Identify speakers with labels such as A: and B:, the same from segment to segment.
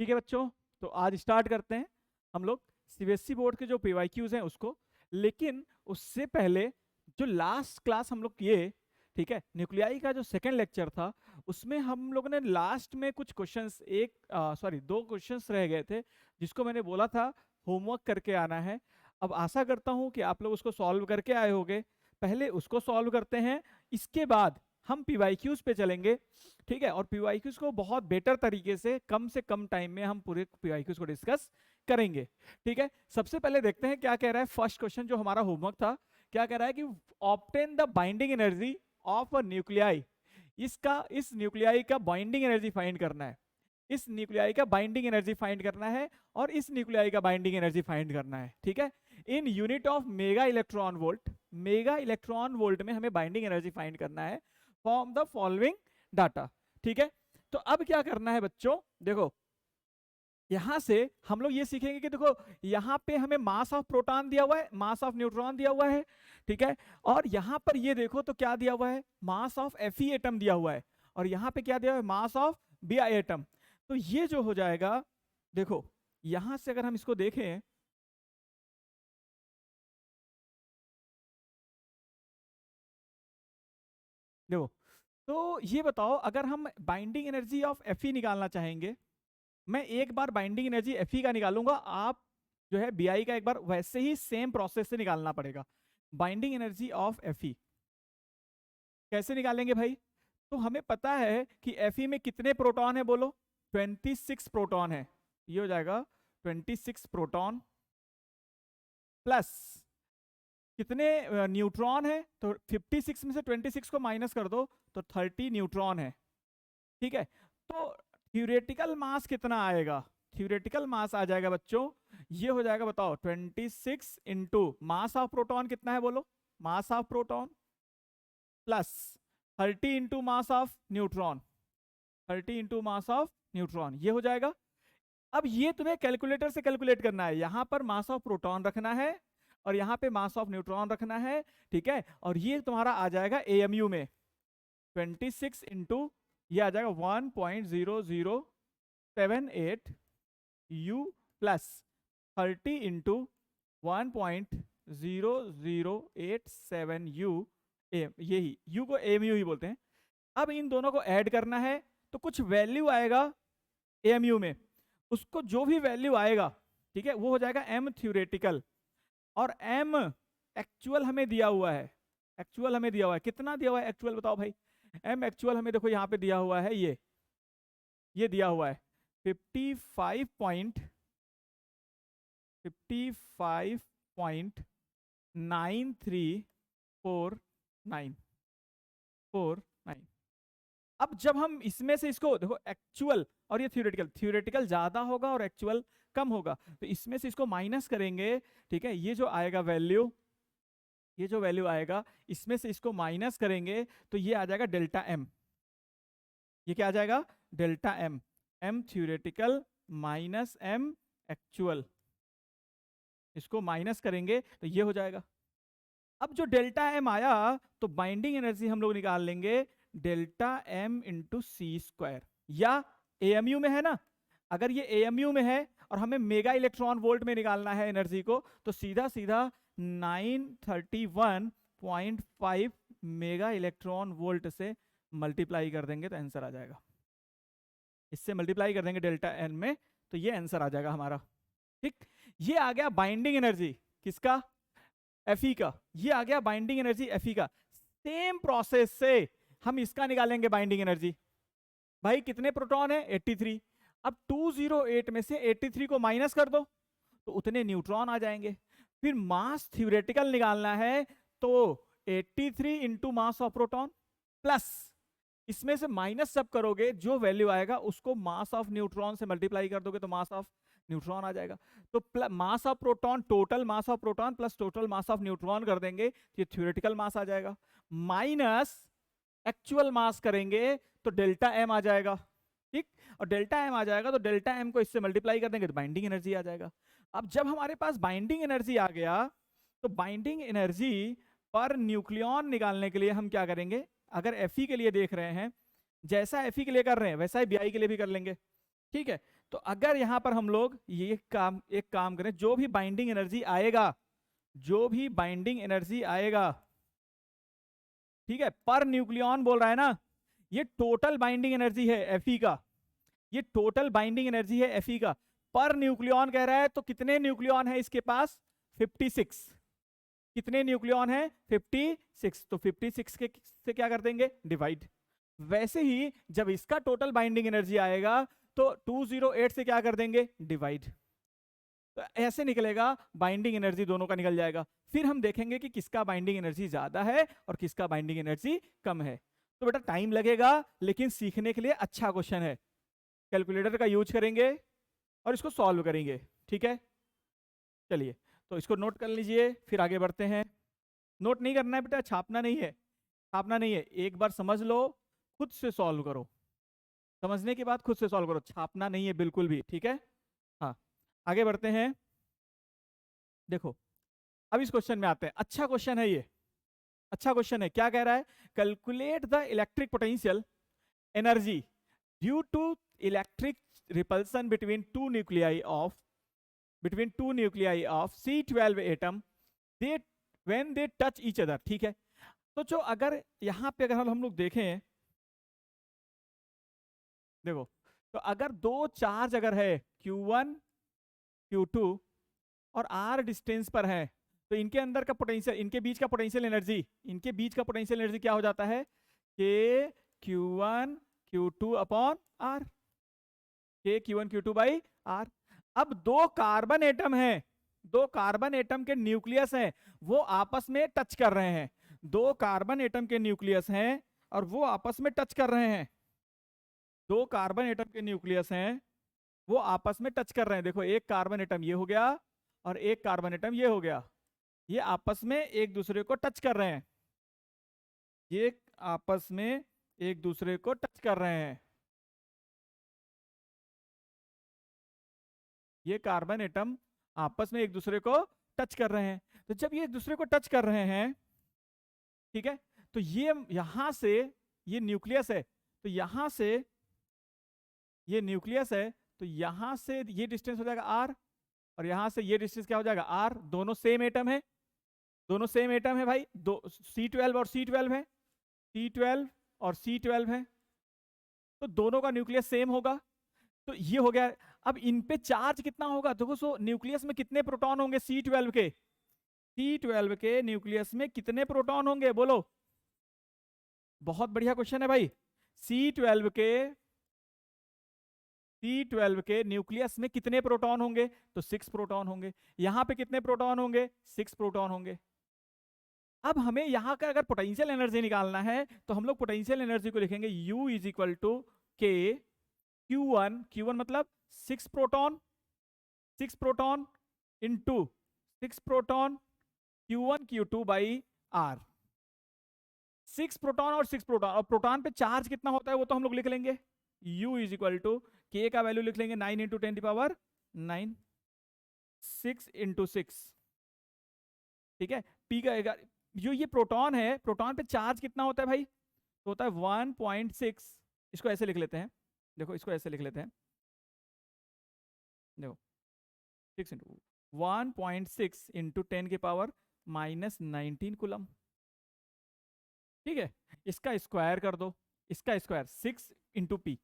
A: ठीक है बच्चों, तो आज स्टार्ट करते हैं हम लोग सीबीएसई बोर्ड के जो पीवाईक्यूज हैं उसको। लेकिन उससे पहले जो लास्ट क्लास हम लोग किए, ठीक है, न्यूक्लियाई का जो सेकंड लेक्चर था, उसमें हम लोगों ने लास्ट में कुछ क्वेश्चंस दो क्वेश्चंस रह गए थे, जिसको मैंने बोला था होमवर्क करके आना है। अब आशा करता हूं कि आप लोग उसको सॉल्व करके आए होंगे। पहले उसको सॉल्व करते हैं, इसके बाद हम पीवाईक्यूज पे चलेंगे। ठीक है, और पीवाईक्यूज को बहुत बेटर तरीके से कम टाइम में हम पूरे पीवाईक्यूज को डिस्कस करेंगे। ठीक है, सबसे पहले देखते हैं क्या कह रहा है। फर्स्ट क्वेश्चन जो हमारा होमवर्क था, क्या कह रहा है कि obtain the binding energy of a nuclei. इस न्यूक्लियाई का बाइंडिंग एनर्जी फाइंड करना है। इस न्यूक्लियाई का बाइंडिंग एनर्जी फाइंड करना है और इस न्यूक्लियाई का बाइंडिंग एनर्जी फाइंड करना है। ठीक है, in unit of mega electron volt. Mega electron volt में हमें बाइंडिंग एनर्जी फाइंड करना है फ्रॉम द फॉलोइंग डाटा। ठीक है, तो अब क्या करना है बच्चों, देखो यहां से हम लोग ये सीखेंगे कि देखो यहां पे हमें मास ऑफ प्रोटॉन दिया हुआ है, मास ऑफ न्यूट्रॉन दिया हुआ है। ठीक है, और यहां पर ये देखो तो क्या दिया हुआ है, मास ऑफ Fe एटम दिया हुआ है, और यहां पे क्या दिया हुआ है, मास ऑफ Bi एटम। तो ये जो हो जाएगा, देखो यहां से अगर हम इसको देखें, देखो तो ये बताओ, अगर हम बाइंडिंग एनर्जी ऑफ Fe निकालना चाहेंगे, मैं एक बार बाइंडिंग एनर्जी Fe का निकालूंगा, आप जो है Bi का एक बार वैसे ही सेम प्रोसेस से निकालना पड़ेगा। बाइंडिंग एनर्जी ऑफ Fe कैसे निकालेंगे भाई, तो हमें पता है कि Fe में कितने प्रोटॉन है, बोलो 26 प्रोटॉन है। ये हो जाएगा 26 प्रोटॉन प्लस कितने न्यूट्रॉन है, तो 56 में से 26 को माइनस कर दो तो 30 न्यूट्रॉन है। ठीक है, तो थ्योरेटिकल मास कितना आएगा, थ्योरेटिकल मास आ जाएगा बच्चों, ये हो जाएगा, बताओ 26 इंटू मास ऑफ प्रोटॉन कितना है, बोलो मास of proton plus 30 into mass of neutron, 30 into mass of neutron, ये हो जाएगा। अब ये तुम्हें कैलकुलेटर से कैलकुलेट करना है, यहां पर मास ऑफ प्रोटॉन रखना है और यहां पे मास ऑफ न्यूट्रॉन रखना है। ठीक है, और ये तुम्हारा आ जाएगा एएमयू में 26 इंटू, ये आ जाएगा 1.0078 u plus 30 into 1.0087 u m, यही यू को एएमयू ही बोलते हैं। अब इन दोनों को ऐड करना है तो कुछ वैल्यू आएगा एएमयू में, उसको जो भी वैल्यू आएगा, ठीक है, वो हो जाएगा एम थ्योरेटिकल, और एम एक्चुअल हमें दिया हुआ है। एक्चुअल हमें दिया हुआ है, कितना दिया हुआ है एक्चुअल, बताओ भाई। एम एक्चुअल हमें देखो यहाँ पे दिया हुआ है, ये दिया हुआ है 55.934949। अब जब हम इसमें से इसको देखो, एक्चुअल और ये थ्योरेटिकल, थ्योरेटिकल ज्यादा होगा और एक्चुअल कम होगा, तो इसमें से इसको माइनस करेंगे। ठीक है, ये जो आएगा वैल्यू, ये जो वैल्यू आएगा इसमें से इसको माइनस करेंगे तो ये आ जाएगा डेल्टा एम। ये क्या आ जाएगा, delta m, m theoretical minus m actual, इसको माइनस करेंगे तो ये हो जाएगा। अब जो डेल्टा एम आया तो बाइंडिंग एनर्जी हम लोग निकाल लेंगे डेल्टा एम इंटू सी स्क्वायर, या एएमयू में है ना, अगर ये एएमयू में है और हमें मेगा इलेक्ट्रॉन वोल्ट में निकालना है एनर्जी को, तो सीधा सीधा 931.5 मेगा इलेक्ट्रॉन वोल्ट से मल्टीप्लाई कर देंगे तो आंसर आ जाएगा। इससे मल्टीप्लाई कर देंगे डेल्टा एन में तो ये आंसर आ जाएगा हमारा। ठीक, ये आ गया बाइंडिंग एनर्जी किसका, Fe का, ये आ गया बाइंडिंग एनर्जी Fe का। सेम प्रोसेस से हम इसका निकालेंगे बाइंडिंग एनर्जी। भाई कितने प्रोटॉन है 83, अब 208 में से 83 को माइनस कर दो तो उतने न्यूट्रॉन आ जाएंगे। फिर मास थ्योरेटिकल निकालना है तो 83 into mass of proton plus इसमें से माइनस सब करोगे, जो वैल्यू आएगा उसको मास ऑफ न्यूट्रॉन से मल्टीप्लाई कर दोगे तो मास ऑफ न्यूट्रॉन आ जाएगा। तो मास of proton, total mass of proton plus total mass of neutron कर देंगे तो ये थ्योरेटिकल मास आ जाएगा, माइनस एक्चुअल मास करेंगे तो डेल्टा एम आ जाएगा। ठीक, और डेल्टा एम आ जाएगा तो डेल्टा एम को इससे मल्टीप्लाई कर देंगे तो बाइंडिंग एनर्जी आ जाएगा। अब जब हमारे पास बाइंडिंग एनर्जी आ गया तो बाइंडिंग एनर्जी पर न्यूक्लियॉन निकालने के लिए हम क्या करेंगे, अगर Fe के लिए देख रहे हैं, जैसा Fe के लिए कर रहे हैं वैसा ही Bi के लिए भी कर लेंगे। ठीक है, तो अगर यहाँ पर हम लोग ये काम एक काम करें, जो भी बाइंडिंग एनर्जी आएगा, जो भी बाइंडिंग एनर्जी आएगा, ठीक है, पर न्यूक्लियॉन बोल रहा है ना, ये टोटल बाइंडिंग एनर्जी है Fe का, ये टोटल बाइंडिंग एनर्जी है Fe का, पर न्यूक्लियॉन कह रहा है, तो कितने न्यूक्लियॉन है इसके पास? 56। कितने न्यूक्लियॉन है? 56। तो 56 के से क्या कर देंगे? डिवाइड। वैसे ही जब इसका टोटल बाइंडिंग एनर्जी आएगा तो 208 से क्या कर देंगे? डिवाइड। तो ऐसे निकलेगा, बाइंडिंग एनर्जी दोनों का निकल जाएगा। फिर हम देखेंगे कि किसका बाइंडिंग एनर्जी ज्यादा है और किसका बाइंडिंग एनर्जी कम है। तो बेटा टाइम लगेगा, लेकिन सीखने के लिए अच्छा क्वेश्चन है। कैलकुलेटर का यूज करेंगे और इसको सॉल्व करेंगे, ठीक है। चलिए, तो इसको नोट कर लीजिए, फिर आगे बढ़ते हैं। नोट नहीं करना है बेटा, छापना नहीं है, छापना नहीं है, एक बार समझ लो, खुद से सॉल्व करो, समझने के बाद खुद से सॉल्व करो, छापना नहीं है बिल्कुल भी, ठीक है। हाँ, आगे बढ़ते हैं। देखो, अब इस क्वेश्चन में आते हैं। अच्छा क्वेश्चन है ये, अच्छा क्वेश्चन है। क्या कह रहा है? Calculate the electric potential energy due to electric repulsion between two nuclei of C12 atom they when they touch each other, ठीक है। तो जो अगर यहां पे अगर हम लोग देखें, देखो, तो अगर दो चार्ज अगर है Q1 Q2 और R डिस्टेंस पर है, तो इनके अंदर का पोटेंशियल, इनके बीच का पोटेंशियल एनर्जी, इनके बीच का पोटेंशियल एनर्जी क्या हो जाता है? K Q1 Q2 upon R, K Q1 Q2 by R। अब दो कार्बन एटम हैं, दो कार्बन एटम के न्यूक्लियस हैं, वो आपस में टच कर रहे हैं। दो कार्बन एटम के न्यूक्लियस हैं और वो आपस में टच कर रहे हैं। दो कार्बन एटम के न्यूक्लियस हैं, वो आपस में टच कर रहे हैं। देखो, एक कार्बन एटम ये हो गया और एक कार्बन एटम ये हो गया, ये आपस में एक दूसरे को टच कर रहे हैं, ये आपस में एक दूसरे को टच कर रहे हैं। ये कार्बन एटम आपस में एक दूसरे को टच कर रहे हैं। तो जब ये एक दूसरे को टच कर रहे हैं, ठीक है, तो ये यहां से, ये न्यूक्लियस है, तो यहां से ये न्यूक्लियस है, तो यहां से ये डिस्टेंस हो जाएगा R और यहां से ये डिस्टेंस क्या हो जाएगा? R। दोनों सेम एटम है, दोनों सेम एटम है भाई, दो C12 और C12 है, C12 और C12 है, तो दोनों का न्यूक्लियस सेम होगा। तो ये हो गया। अब इन पे चार्ज कितना होगा? देखो, सो न्यूक्लियस में कितने प्रोटॉन होंगे C12 के? C12 के न्यूक्लियस में कितने प्रोटॉन होंगे? बोलो। बहुत बढ़िया क्वेश्चन है भाई। C12 के न्यूक्लियस में कितने प्रोटॉन होंगे? तो 6 प्रोटॉन होंगे। यहां पे कितने प्रोटॉन होंगे? 6 प्रोटॉन होंगे। अब हमें यहां का अगर पोटेंशियल एनर्जी निकालना है, तो हम लोग पोटेंशियल एनर्जी को लिखेंगे U is equal to K Q1 मतलब 6 proton, 6 proton into 6 proton Q1 Q2 by R। 6 proton और 6 प्रोटॉन, और प्रोटॉन पे चार्ज कितना होता है वो तो हम लोग लिख लेंगे। U is equal to K का वैल्यू लिख लेंगे 9 इंटू 10 पावर 9, 6 इंटू 6, ठीक है। P का जो ये प्रोटॉन है, प्रोटॉन पे चार्ज कितना होता है भाई? तो होता है 1.6। इसको ऐसे लिख लेते हैं, देखो इसको ऐसे लिख लेते हैं, देखो 6 इंटू 1.6 इंटू 10 के पावर -19 कूलम, ठीक है। इसका स्क्वायर कर दो, इसका square 6 into P,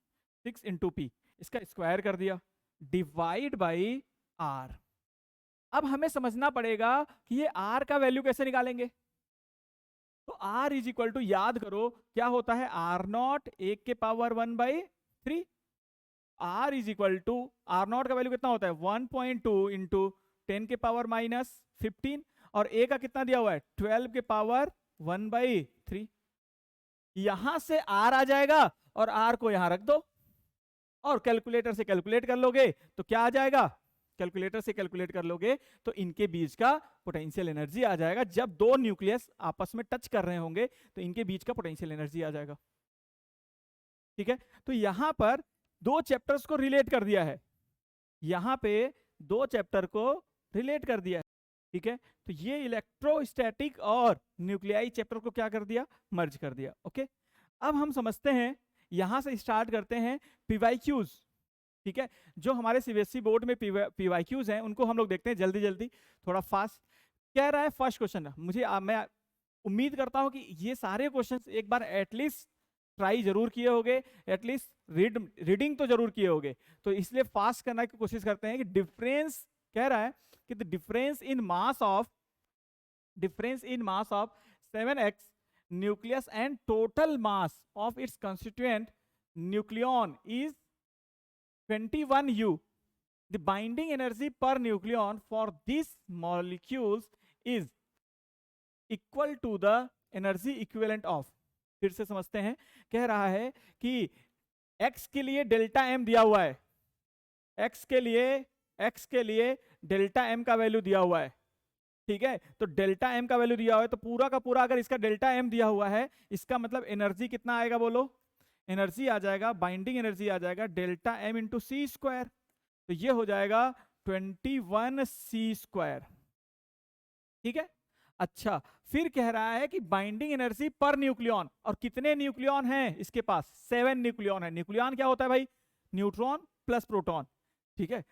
A: 6 into P, इसका स्क्वायर कर दिया, डिवाइड बाई R। अब हमें समझना पड़ेगा कि ये R का वैल्यू कैसे निकालेंगे। तो R इज इक्वल टू, याद करो क्या होता है, R0 1 के power 1/3। R is equal to, R0 का वैल्यू कितना होता है? 1.2 इंटू 10 के पावर -15, और A का कितना दिया हुआ है? 12 के पावर 1/3। यहां से R आ जाएगा और R को यहां रख दो, और कैलकुलेटर से कैलकुलेट कर लोगे तो क्या आ जाएगा? कैलकुलेटर से कैलकुलेट कर लोगे तो इनके बीच का पोटेंशियल एनर्जी आ जाएगा। जब दो न्यूक्लियस आपस में टच कर रहे होंगे तो इनके बीच का पोटेंशियल एनर्जी आ जाएगा, ठीक है। तो यहां पर दो चैप्टर्स को रिलेट कर दिया है, यहां पे दो चैप्टर को रिलेट कर दिया है, ठीक है। तो ये इलेक्ट्रोस्टैटिक और न्यूक्लियाई चैप्टर को क्या कर दिया? मर्ज कर दिया, ओके। अब हम समझते हैं, यहां से स्टार्ट करते हैं पीवाईक्यूज। ठीक है, जो हमारे सीबीएसई बोर्ड में पीवाईक्यूज हैं उनको हम लोग देखते हैं जल्दी जल्दी, थोड़ा फास्ट। क्या रहा है फर्स्ट क्वेश्चन, मैं उम्मीद करता हूं कि ये सारे क्वेश्चंस एक बार एटलीस्ट ट्राई जरूर किए होगे, एटलीस्ट रीडिंग तो जरूर किए होगे, तो इसलिए फास्ट करने की कोशिश करते हैं। कि डिफरेंस कह रहा है कि the difference in mass of 7x nucleus and total mass of its constituent nucleon is 21U. The binding energy per nucleon for these molecules is equal to the energy equivalent of, फिर से समझते हैं। कह रहा है कि x के लिए डेल्टा m दिया हुआ है, x के लिए डेल्टा m का वैल्यू दिया हुआ है, ठीक है। तो डेल्टा m का वैल्यू दिया हुआ है, तो पूरा का पूरा अगर इसका डेल्टा m दिया हुआ है, इसका मतलब एनर्जी कितना आएगा बोलो, एनर्जी आ जाएगा, बाइंडिंग एनर्जी आ जाएगा डेल्टा m इंटू सी स्क्वायर, तो ये हो जाएगा 21c², ठीक है। अच्छा, फिर कह रहा है कि बाइंडिंग एनर्जी पर न्यूक्लियन, और कितने न्यूक्लियन हैं इसके पास, 7 न्यूक्लियन है। न्यूक्लियन क्या होता है भाई, न्यूट्रॉन प्लस प्रोटॉन, ठीक है।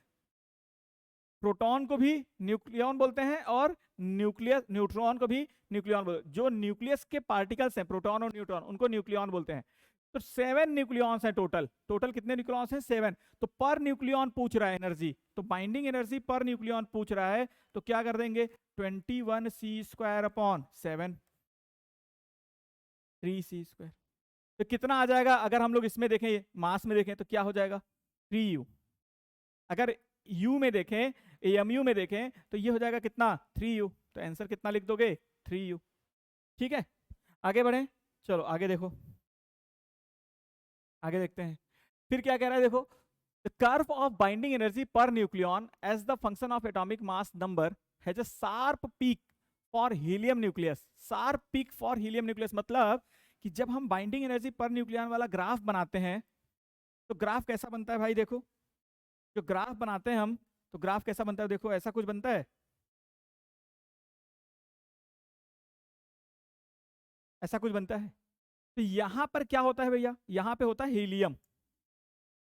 A: प्रोटॉन को भी न्यूक्लियन बोलते हैं और न्यूट्रॉन को भी न्यूक्लियन बोलते हैं। जो न्यूक्लियस के पार्टिकल्स हैं प्रोटॉन और न्यूट्रॉन, उनको न्यूक्लियन बोलते हैं। तो 7 न्यूक्लियॉन्स हैं टोटल कितने न्यूक्लियॉन्स हैं, 7। तो पर न्यूक्लियन पूछ रहा है एनर्जी, तो बाइंडिंग एनर्जी पर न्यूक्लियन पूछ रहा है, तो क्या कर देंगे 21c²/7 3c²। तो कितना आ जाएगा, अगर हम लोग इसमें देखें मास में देखें तो क्या हो जाएगा 3u। अगर u में देखें, AMU में देखें तो ये हो जाएगा कितना 3u। तो आंसर कितना लिख दोगे 3u, ठीक है। आगे बढ़े, चलो आगे देखो, आगे देखते हैं। फिर क्या कह रहा है देखो, the curve of binding energy per nucleon as the function of atomic mass number has a sharp peak for helium nucleus. Sharp peak for helium nucleus मतलब कि जब हम बाइंडिंग एनर्जी पर न्यूक्लियन वाला ग्राफ बनाते हैं, तो graph कैसा बनता है भाई, देखो जो ग्राफ बनाते हैं हम, तो ग्राफ कैसा बनता है, देखो ऐसा कुछ बनता है, ऐसा कुछ बनता है। तो यहां पर क्या होता है भैया, यहां पे होता है हीलियम,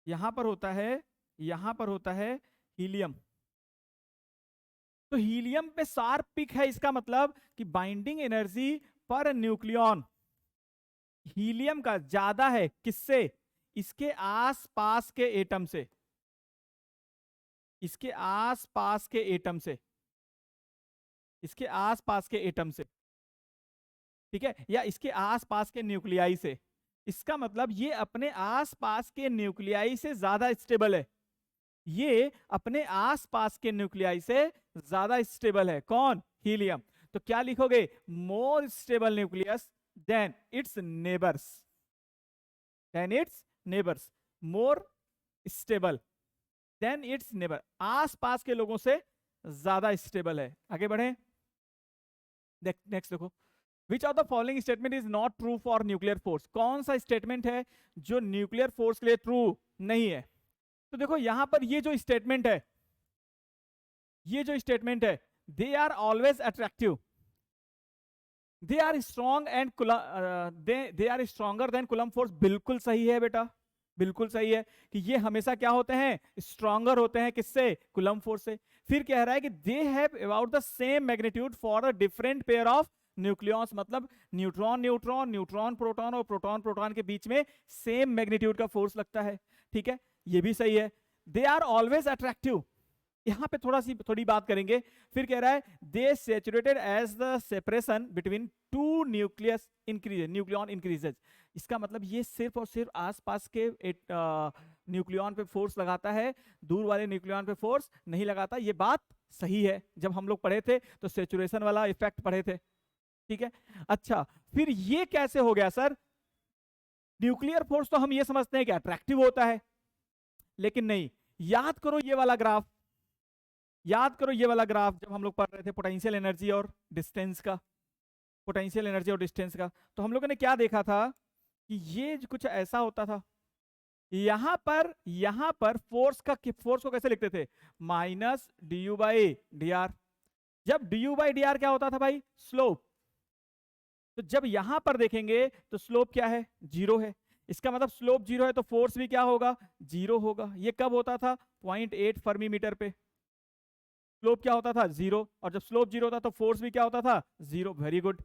A: यहां पर होता है हीलियम। तो हीलियम पे शार्प पिक है, इसका मतलब कि binding energy per nucleon helium का ज्यादा है, किससे, इसके आसपास के एटम से, इसके आसपास के एटम से, इसके आसपास के एटम से, ठीक है, या इसके आसपास के न्यूक्लियाई से। इसका मतलब ये अपने आसपास के न्यूक्लियाई से ज्यादा स्टेबल है, ये अपने आसपास के न्यूक्लियाई से ज्यादा स्टेबल है, कौन, हीलियम। तो क्या लिखोगे, more stable nucleus than its neighbours, than its neighbours, more stable than its neighbour, आसपास के लोगों से ज्यादा स्टेबल है। आगे बढ़े, नेक्स्ट देखो, which of the following statement is not true for nuclear force. कौन सा स्टेटमेंट है जो न्यूक्लियर फोर्स के लिए ट्रू नहीं है। तो देखो यहां पर ये जो स्टेटमेंट है, ये जो स्टेटमेंट है, they are always attractive, they are strong and they are stronger than Coulomb force, बिल्कुल सही है बेटा, बिल्कुल सही है कि ये हमेशा क्या होते हैं, स्ट्रॉन्गर होते हैं, किससे, कूलम्ब फोर्स से। फिर कह रहा है कि they have about the same magnitude for a different pair of nucleons, मतलब न्यूट्रॉन न्यूट्रॉन, न्यूट्रॉन प्रोटॉन और प्रोटॉन प्रोटॉन के बीच में सेम मैग्नीट्यूड का फोर्स लगता है, ठीक है, ये भी सही है। दे आर ऑलवेज अट्रैक्टिव, यहां पे थोड़ी बात करेंगे। फिर कह रहा है they saturated as the separation between two nucleus increase, nucleon increases. इसका मतलब ये सिर्फ और सिर्फ आसपास के न्यूक्लियन पे फोर्स लगाता है, दूर वाले न्यूक्लियन पे फोर्स नहीं लगाता, ये बात सही है। जब हम लोग पढ़े थे तो सैचुरेशन वाला इफेक्ट पढ़े थे, ठीक है। अच्छा, फिर ये कैसे हो गया सर, न्यूक्लियर फोर्स तो हम ये समझते हैं कि अट्रैक्टिव होता है, लेकिन नहीं। याद करो ये वाला ग्राफ, याद करो ये वाला ग्राफ जब हम लोग पढ़ रहे थे पोटेंशियल एनर्जी और डिस्टेंस का, पोटेंशियल एनर्जी और डिस्टेंस का, तो हम लोगों ने क्या देखा था कि ये कुछ ऐसा होता था। यहां पर फोर्स को कैसे लिखते थे, माइनस du/dr। जब du/dr क्या होता था भाई, स्लोप। तो जब यहां पर देखेंगे तो स्लोप क्या है, 0 है। इसका मतलब स्लोप 0 है तो फोर्स भी क्या होगा, 0 होगा। ये कब होता था, 0.8 फर्मी मीटर पे स्लोप क्या होता था, 0, और जब स्लोप 0 होता तो फोर्स भी क्या होता था, 0। Very good.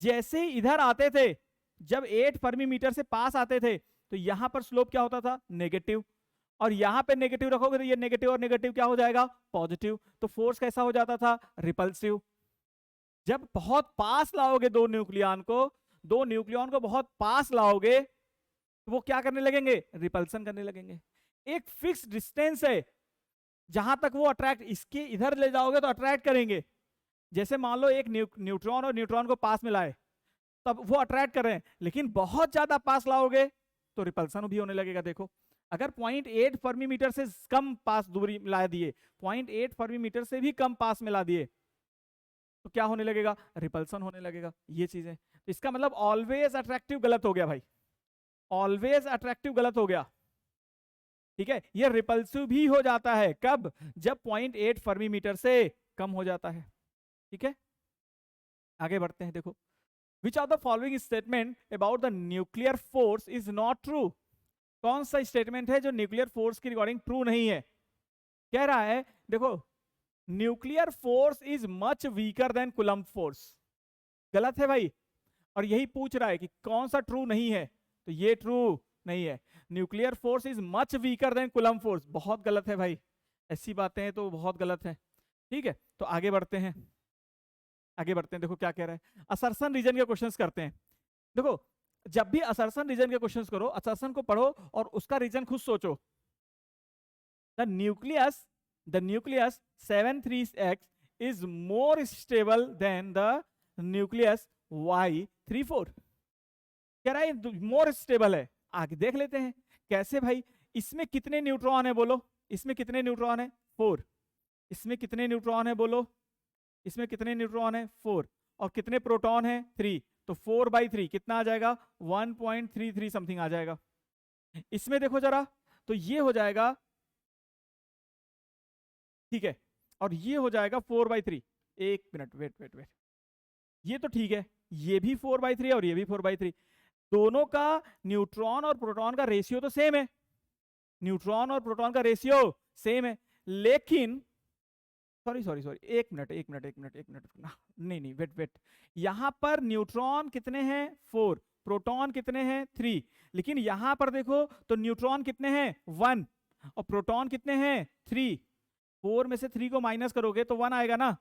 A: जैसे ही इधर आते थे, जब 8 फर्मी मीटर से पास आते थे, तो यहां पर स्लोप क्या होता था, नेगेटिव, और यहां पे नेगेटिव रखोगे तो ये नेगेटिव और नेगेटिव क्या हो जाएगा, पॉजिटिव। तो फोर्स कैसा हो जाता था, रिपल्सिव। जब बहुत पास लाओगे दो न्यूक्लियन को, दो न्यूक्लियन को बहुत पास लाओगे, तो वो क्या करने लगेंगे, रिपल्सन करने लगेंगे। एक फिक्स डिस्टेंस है जहां तक वो अट्रैक्ट, इसके इधर ले जाओगे तो अट्रैक्ट करेंगे। जैसे मान लो एक न्यूट्रॉन और न्यूट्रॉन को पास में लाए, तब वो अट्रैक्ट कर रहे हैं, लेकिन बहुत ज्यादा पास लाओगे तो रिपल्सन भी होने लगेगा। देखो, अगर 0.8 फर्मी मीटर से कम पास दूरी ला दिए, 0.8 फर्मी मीटर से भी कम पास में ला दिए, तो क्या होने लगेगा, रिपल्सन होने लगेगा। ये चीजें, तो इसका मतलब ऑलवेज अट्रैक्टिव गलत हो गया भाई, ऑलवेज अट्रैक्टिव गलत हो गया। ठीक है, ये रिपल्सिव भी हो जाता है कब, जब 0.8 फर्मी मीटर से कम हो जाता है। ठीक है, आगे बढ़ते हैं। देखो, which of the following statement about the nuclear force is not true. कौन सा स्टेटमेंट है जो न्यूक्लियर फोर्स की रिगार्डिंग ट्रू नहीं है। कह रहा है, देखो, nuclear force is much weaker then Coulomb force. गलत है भाई, और यही पूछ रहा है कि कौन सा ट्रू नहीं है, तो ये ट्रू नहीं है। Nuclear force is much weaker then Coulomb force, बहुत गलत है भाई, ऐसी बातें हैं तो बहुत गलत है। ठीक है, तो आगे बढ़ते हैं, आगे बढ़ते हैं। देखो क्या कह रहा है, असर्शन रीजन के क्वेश्चंस करते हैं। देखो, जब भी असर्शन रीजन के क्वेश्चंस करो, असर्शन को पढ़ो और उसका रीजन खुद सोचो। The nucleus 7,3x is more stable than the nucleus Y34। कह रहा है मोर स्टेबल है। आगे देख लेते हैं कैसे भाई। इसमें कितने न्यूट्रॉन है बोलो, इसमें कितने न्यूट्रॉन है, 4। इसमें कितने न्यूट्रॉन है बोलो, इसमें कितने न्यूट्रॉन है, 4। और कितने प्रोटॉन है, 3। तो 4/3 कितना आ जाएगा, 1.33 समथिंग आ जाएगा। इसमें देखो जरा, तो ये हो जाएगा, ठीक है, और ये हो जाएगा 4/3। एक मिनट, वेट वेट वेट, ये तो ठीक है, ये भी 4/3 और ये भी 4/3। दोनों का न्यूट्रॉन और प्रोटॉन का रेशियो तो सेम है, न्यूट्रॉन और प्रोटॉन का रेशियो सेम है, लेकिन सॉरी सॉरी सॉरी, एक मिनट एक मिनट एक मिनट एक मिनट, नहीं नहीं, वेट वेट, यहां पर न्यूट्रॉन कितने हैं, 4, प्रोटॉन कितने हैं, 3। लेकिन यहां पर देखो तो न्यूट्रॉन कितने हैं, 1, और प्रोटॉन कितने हैं, 3। 4 में से 3 को माइनस करोगे तो 1 आएगा ना,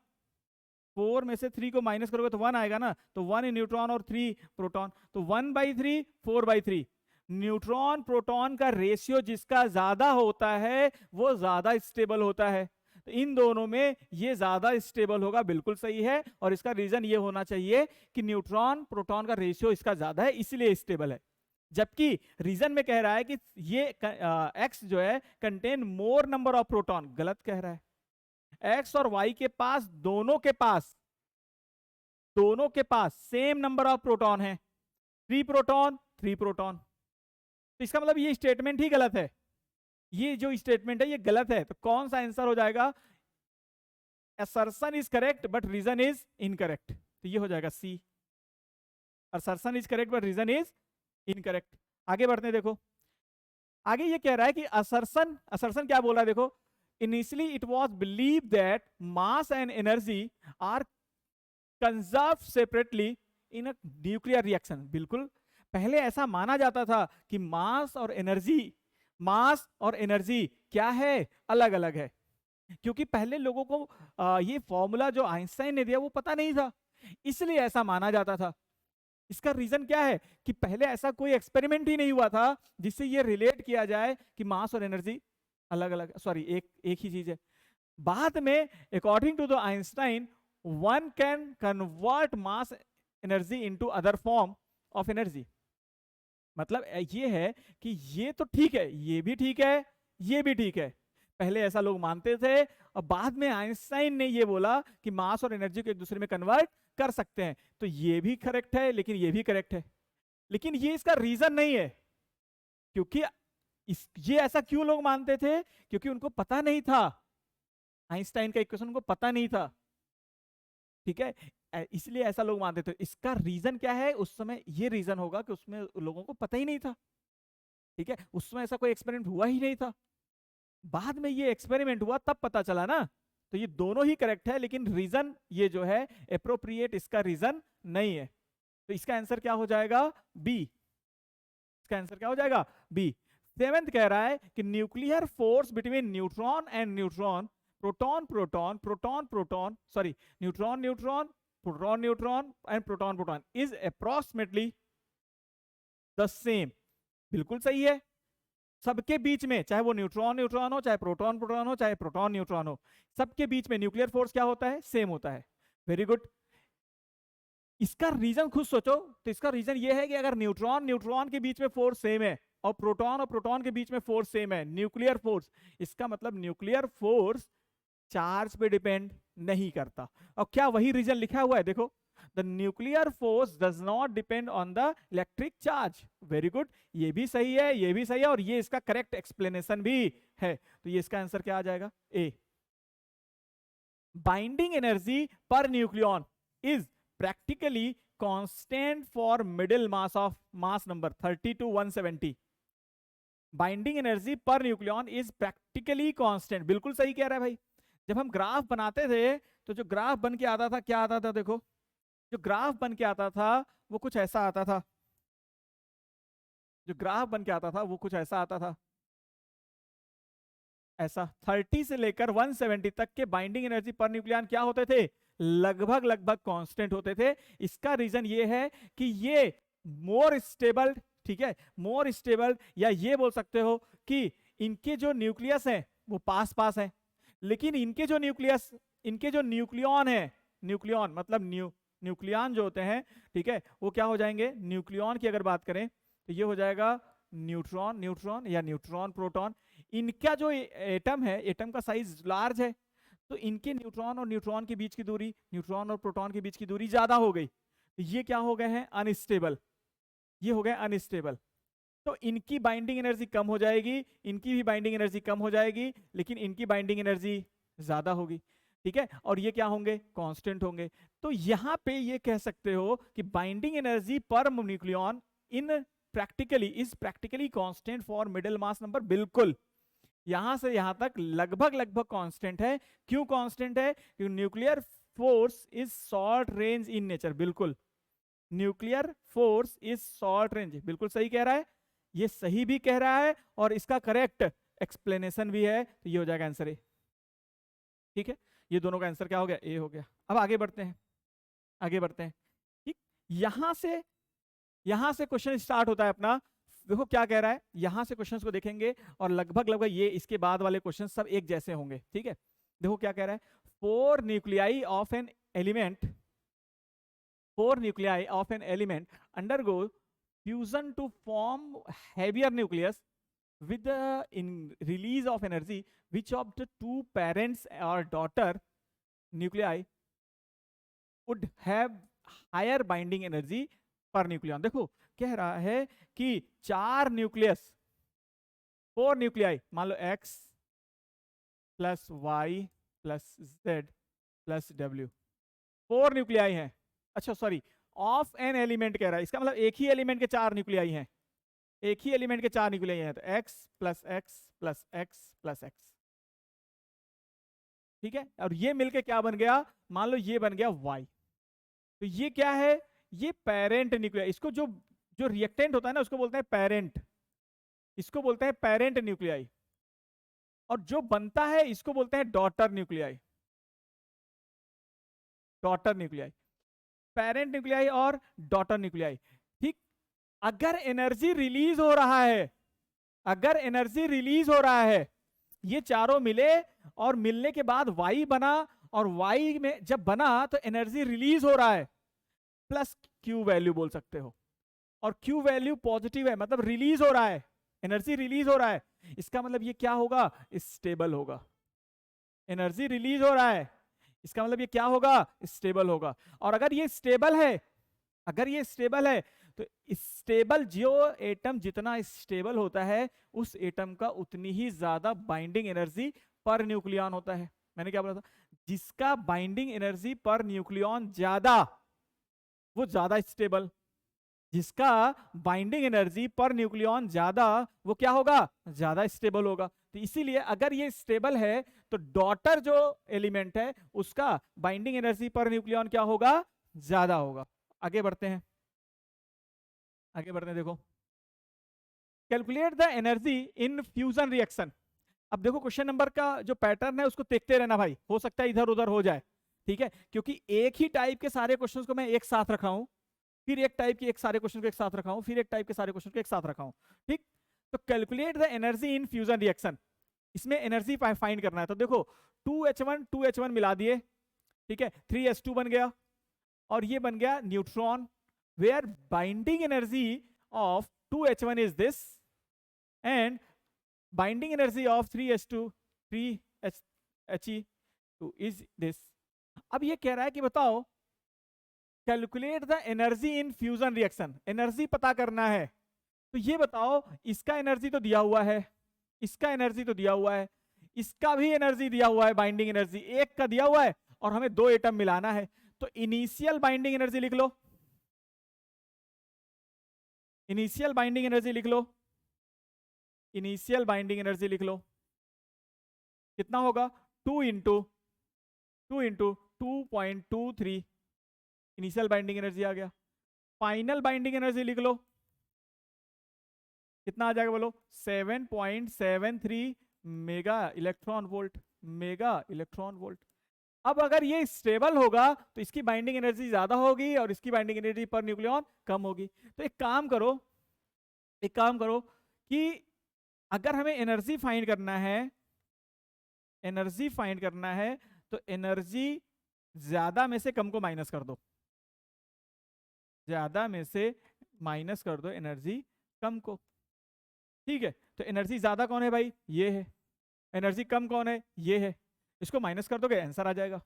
A: 4 में से 3 को माइनस करोगे तो 1 आएगा ना, तो 1 न्यूट्रॉन और 3 प्रोटॉन, तो 1/3 4/3। न्यूट्रॉन प्रोटॉन का रेशियो जिसका ज्यादा होता है वो ज्यादा स्टेबल होता है, तो इन दोनों में ये ज्यादा स्टेबल होगा, बिल्कुल सही है। और इसका रीजन ये होना चाहिए कि न्यूट्रॉन प्रोटॉन का रेशियो इसका ज्यादा है, इसलिए स्टेबल है। जबकि रीजन में कह रहा है कि ये एक्स जो है contain more number of proton, गलत कह रहा है। एक्स और वाई के पास, दोनों के पास सेम नंबर ऑफ प्रोटॉन है, 3 प्रोटॉन 3 प्रोटॉन। तो इसका मतलब ये स्टेटमेंट ही गलत है, ये जो स्टेटमेंट है ये गलत है। तो कौन सा आंसर हो जाएगा, assertion is correct but reason is incorrect, तो ये हो जाएगा C, assertion is correct but reason is incorrect. आगे बढ़ते हैं, देखो आगे ये कह रहा है कि assertion क्या बोल रहा है, देखो, initially it was believe that mass and energy are conserve separately in a nuclear reaction. बिल्कुल, पहले ऐसा माना जाता था कि मास और एनर्जी क्या है, अलग अलग है, क्योंकि पहले लोगों को ये फॉर्मूला जो आइंस्टाइन ने दिया वो पता नहीं था, इसलिए ऐसा माना जाता था। इसका रीजन क्या है कि पहले ऐसा कोई एक्सपेरिमेंट ही नहीं हुआ था जिससे ये रिलेट किया जाए कि मास और एनर्जी अलग अलग, सॉरी एक ही चीज है। बाद में according to the Einstein, one can convert mass energy into other form of energy. मतलब ये है कि ये तो ठीक है, ये भी ठीक है, ये भी ठीक है, पहले ऐसा लोग मानते थे, और बाद में आइंस्टाइन ने ये बोला कि मास और एनर्जी को एक दूसरे में कन्वर्ट कर सकते हैं। तो ये भी करेक्ट है, लेकिन ये भी करेक्ट है, लेकिन ये इसका रीजन नहीं है। क्योंकि ये ऐसा क्यों लोग मानते थे, क्योंकि उनको पता नहीं था, आइंस्टाइन का इक्वेशन उनको पता नहीं था, ठीक है, इसलिए ऐसा लोग मानते थे। इसका रीजन क्या है, उस समय ये रीजन होगा कि उसमें लोगों को पता ही नहीं था। ठीक है, उसमें ऐसा कोई एक्सपेरिमेंट हुआ ही नहीं था, बाद में ये एक्सपेरिमेंट हुआ तब पता चला ना। तो ये दोनों ही करेक्ट है, लेकिन रीजन ये जो है एप्रोप्रिएट इसका रीजन नहीं है। तो इसका आंसर क्या हो जाएगा? बी। इसका आंसर क्या हो जाएगा? बी। सेवेंथ कह रहा है कि nuclear force between neutron and neutron, proton proton, proton proton, sorry, neutron neutron, proton neutron and proton proton is approximately the same. बिल्कुल सही है, सबके बीच में, चाहे वो न्यूट्रॉन न्यूट्रॉन हो, चाहे प्रोटॉन प्रोटॉन हो, चाहे प्रोटॉन न्यूट्रॉन हो, सबके बीच में न्यूक्लियर फोर्स क्या होता है? सेम होता है। Very good. इसका रीजन खुद सोचो। तो इसका रीजन ये है कि अगर न्यूट्रॉन न्यूट्रॉन के बीच में फोर्स सेम है और प्रोटॉन के बीच में फोर्स सेम है, न्यूक्लियर फोर्स, इसका मतलब न्यूक्लियर फोर्स चार्ज पे डिपेंड नहीं करता। और क्या वही रीजन लिखा हुआ है? देखो, the nuclear force does not depend on the electric charge. Very good, ये भी सही है, ये भी सही है, और ये इसका करेक्ट एक्सप्लेनेशन भी है। तो ये इसका आंसर क्या आ जाएगा? A. Binding energy per nucleon is practically constant for middle mass number 30 to 170. Binding energy per nucleon is practically constant. बिल्कुल सही कह रहा है भाई। जब हम ग्राफ बनाते थे तो जो ग्राफ बन के आता था, क्या आता था? देखो, जो ग्राफ बन के आता था वो कुछ ऐसा आता था। जो ग्राफ बन के आता था वो कुछ ऐसा आता था, ऐसा। 30 से लेकर 170 तक के बाइंडिंग एनर्जी पर न्यूक्लियन क्या होते थे? लगभग लगभग कांस्टेंट होते थे। इसका रीजन ये है कि ये मोर स्टेबल, ठीक है, मोर स्टेबल, या ये बोल सकते हो कि इनके जो न्यूक्लियस है वो पास पास है, लेकिन इनके जो न्यूक्लियस, इनके जो न्यूक्लियन है, न्यूक्लियन मतलब न्यूक्लियन जो होते हैं, ठीक है, वो क्या हो जाएंगे? न्यूक्लियन की अगर बात करें तो ये हो जाएगा न्यूट्रॉन न्यूट्रॉन या न्यूट्रॉन प्रोटॉन। इनका जो एटम है, एटम का साइज लार्ज है, तो इनके न्यूट्रॉन और न्यूट्रॉन के बीच की दूरी, न्यूट्रॉन और प्रोटॉन के बीच की दूरी ज्यादा हो गई, तो ये क्या हो गए हैं? अनस्टेबल। ये हो गए अनस्टेबल। तो इनकी बाइंडिंग एनर्जी कम हो जाएगी, इनकी भी बाइंडिंग एनर्जी कम हो जाएगी, लेकिन इनकी बाइंडिंग एनर्जी ज्यादा होगी, ठीक है, और ये क्या होंगे? कांस्टेंट होंगे। तो यहां पे ये कह सकते हो कि binding energy per nucleon in practically is practically constant for middle mass number. बिल्कुल, यहां से यहां तक लगभग लगभग कांस्टेंट है। क्यों कांस्टेंट है? क्योंकि nuclear force is short range in nature. बिल्कुल, nuclear force is short range, बिल्कुल सही कह रहा है, ये सही भी कह रहा है और इसका करेक्ट एक्सप्लेनेशन भी है। तो ये हो जाएगा आंसर ए। ठीक है, ये दोनों का आंसर क्या हो गया? ए हो गया। अब आगे बढ़ते हैं, आगे बढ़ते हैं। ठीक, यहां से क्वेश्चन स्टार्ट होता है अपना। देखो क्या कह रहा है, यहां से क्वेश्चंस को देखेंगे और लगभग लगभग ये इसके बाद वाले क्वेश्चन सब एक जैसे होंगे। ठीक है, देखो क्या कह रहा है। 4 nuclei of an element, 4 nuclei of an element undergo fusion to form heavier nucleus with the release of energy. Which of the two parents or daughter nuclei would have higher binding energy per nucleon? देखो कह रहा है कि 4 nucleus, 4 nuclei, मान लो x plus y plus z plus डब्ल्यू, 4 nuclei हैं। अच्छा सॉरी, ऑफ एन एलिमेंट कह रहा है, इसका मतलब एक ही एलिमेंट के 4 न्यूक्लियाई हैं, एक ही एलिमेंट के 4 न्यूक्लियाई हैं। तो x plus x plus x plus x, ठीक है, और ये मिलके क्या बन गया? मान लो ये बन गया y। तो ये क्या है? ये पेरेंट न्यूक्लियाई। इसको जो जो रिएक्टेंट होता है ना उसको बोलते हैं पेरेंट, इसको बोलते हैं पेरेंट न्यूक्लियाई, और जो बनता है इसको बोलते हैं daughter nuclei, daughter nuclei, parent nuclei और डॉटर न्यूक्लियाई। ठीक, अगर एनर्जी रिलीज हो रहा है, अगर एनर्जी रिलीज हो रहा है, ये चारों मिले और मिलने के बाद वाई बना, और वाई में जब बना तो एनर्जी रिलीज हो रहा है, प्लस क्यू वैल्यू बोल सकते हो, और क्यू वैल्यू पॉजिटिव है, मतलब रिलीज हो रहा है, एनर्जी रिलीज हो रहा है। इसका मतलब ये क्या होगा? स्टेबल होगा। एनर्जी रिलीज हो रहा है, इसका मतलब ये क्या होगा? स्टेबल होगा। और अगर ये स्टेबल है, अगर ये स्टेबल है, तो स्टेबल जो एटम जितना स्टेबल होता है उस एटम का उतनी ही ज्यादा बाइंडिंग एनर्जी पर न्यूक्लियन होता है। मैंने क्या बोला था? जिसका बाइंडिंग एनर्जी पर न्यूक्लियन ज्यादा, वो ज्यादा स्टेबल। जिसका बाइंडिंग एनर्जी पर न्यूक्लियॉन ज्यादा, वो क्या होगा, ज्यादा स्टेबल होगा। तो इसीलिए अगर ये स्टेबल है तो डॉटर जो एलिमेंट है उसका बाइंडिंग एनर्जी पर न्यूक्लियॉन क्या होगा, ज्यादा होगा। आगे बढ़ते हैं, आगे बढ़ते हैं। देखो, calculate the energy in fusion reaction. अब देखो क्वेश्चन नंबर का जो पैटर्न है उसको देखते रहना भाई, हो सकता है इधर उधर हो जाए, ठीक है, क्योंकि एक ही टाइप के सारे क्वेश्चंस को मैं एक साथ रखा हूं, फिर एक टाइप के एक सारे क्वेश्चन को एक साथ रखा हूं, फिर एक टाइप के सारे क्वेश्चन को एक साथ रखा हूं, ठीक। तो calculate the energy in fusion reaction, इसमें एनर्जी फाइंड करना है। तो देखो 2H1 मिला दिए, ठीक है, 3H2 बन गया, और ये बन गया neutron, where binding energy of 2H1 is this and binding energy of 3He2 is this. अब ये कह रहा है कि बताओ calculate the energy in fusion reaction, energy पता करना है। तो ये बताओ इसका एनर्जी तो दिया हुआ है, इसका एनर्जी तो दिया हुआ है, इसका भी एनर्जी दिया हुआ है, बाइंडिंग एनर्जी एक का दिया हुआ है, और हमें दो एटम मिलाना है। तो इनिशियल बाइंडिंग एनर्जी लिख लो, इनिशियल बाइंडिंग एनर्जी लिख लो, इनिशियल बाइंडिंग एनर्जी लिख लो, कितना होगा, 2 इंटू 2.23 इनिशियल बाइंडिंग एनर्जी आ गया। फाइनल बाइंडिंग एनर्जी लिख लो, कितना आ जाएगा बोलो, 7.73 mega electron volt, mega electron volt. अब अगर ये स्टेबल होगा तो इसकी बाइंडिंग एनर्जी ज्यादा होगी और इसकी बाइंडिंग एनर्जी पर न्यूक्लियॉन कम होगी। तो एक काम करो, एक काम करो कि अगर हमें एनर्जी फाइंड करना है, एनर्जी फाइंड करना है, तो एनर्जी ज्यादा में से कम को माइनस कर दो, ज्यादा में से माइनस कर दो एनर्जी कम को, ठीक है। तो एनर्जी ज्यादा कौन है भाई, ये है, एनर्जी कम कौन है, ये है, इसको माइनस कर दोगे आंसर आ जाएगा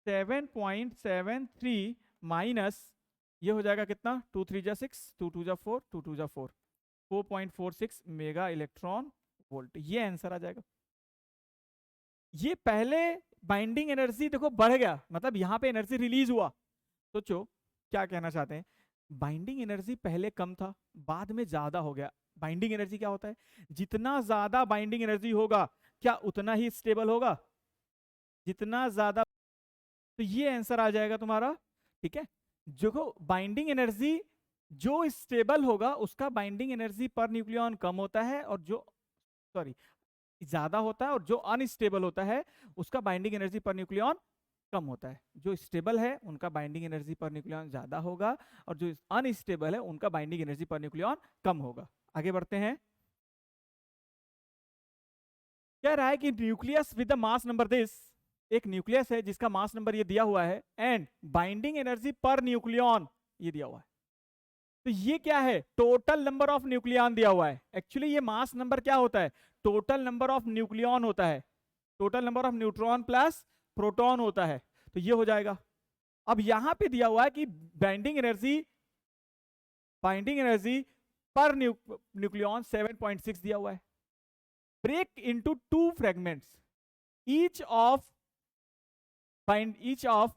A: 7.73 माइनस, ये हो जाएगा कितना, 2 3 जा 6, 2 2 जा 4, 2 2 जा 4, 4.46 मेगा इलेक्ट्रॉन वोल्ट, ये आंसर आ जाएगा। ये पहले बाइंडिंग एनर्जी देखो बढ़ गया, मतलब यहां पे एनर्जी रिलीज हुआ। सोचो क्या कहना चाहते हैं, बाइंडिंग एनर्जी पहले कम था, बाद में ज्यादा हो गया। बाइंडिंग एनर्जी क्या होता है, जितना ज्यादा बाइंडिंग एनर्जी होगा क्या उतना ही स्टेबल होगा, जितना ज्यादा, तो ये आंसर आ जाएगा तुम्हारा, ठीक है। जो बाइंडिंग एनर्जी जो स्टेबल होगा उसका बाइंडिंग एनर्जी पर न्यूक्लियॉन कम होता है, और जो सॉरी ज्यादा होता है, और जो अनस्टेबल होता है उसका बाइंडिंग एनर्जी पर न्यूक्लियॉन कम होता है। जो स्टेबल है उनका बाइंडिंग एनर्जी पर न्यूक्लियॉन ज्यादा होगा, और जो अनस्टेबल है उनका बाइंडिंग एनर्जी पर न्यूक्लियॉन कम होगा। आगे बढ़ते हैं, कह रहा है कि nucleus with the mass number this, एक न्यूक्लियस है जिसका मास नंबर ये दिया हुआ है, and binding energy per nucleon ये दिया हुआ है। तो ये क्या है, टोटल नंबर ऑफ न्यूक्लियॉन दिया हुआ है। एक्चुअली ये मास नंबर क्या होता है, टोटल नंबर ऑफ न्यूक्लियॉन होता है, total number of neutron plus proton होता है। तो ये हो जाएगा। अब यहां पे दिया हुआ है कि बाइंडिंग एनर्जी पर न्यूक्लियॉन 7.6 दिया हुआ है। Break into 2 fragments, each of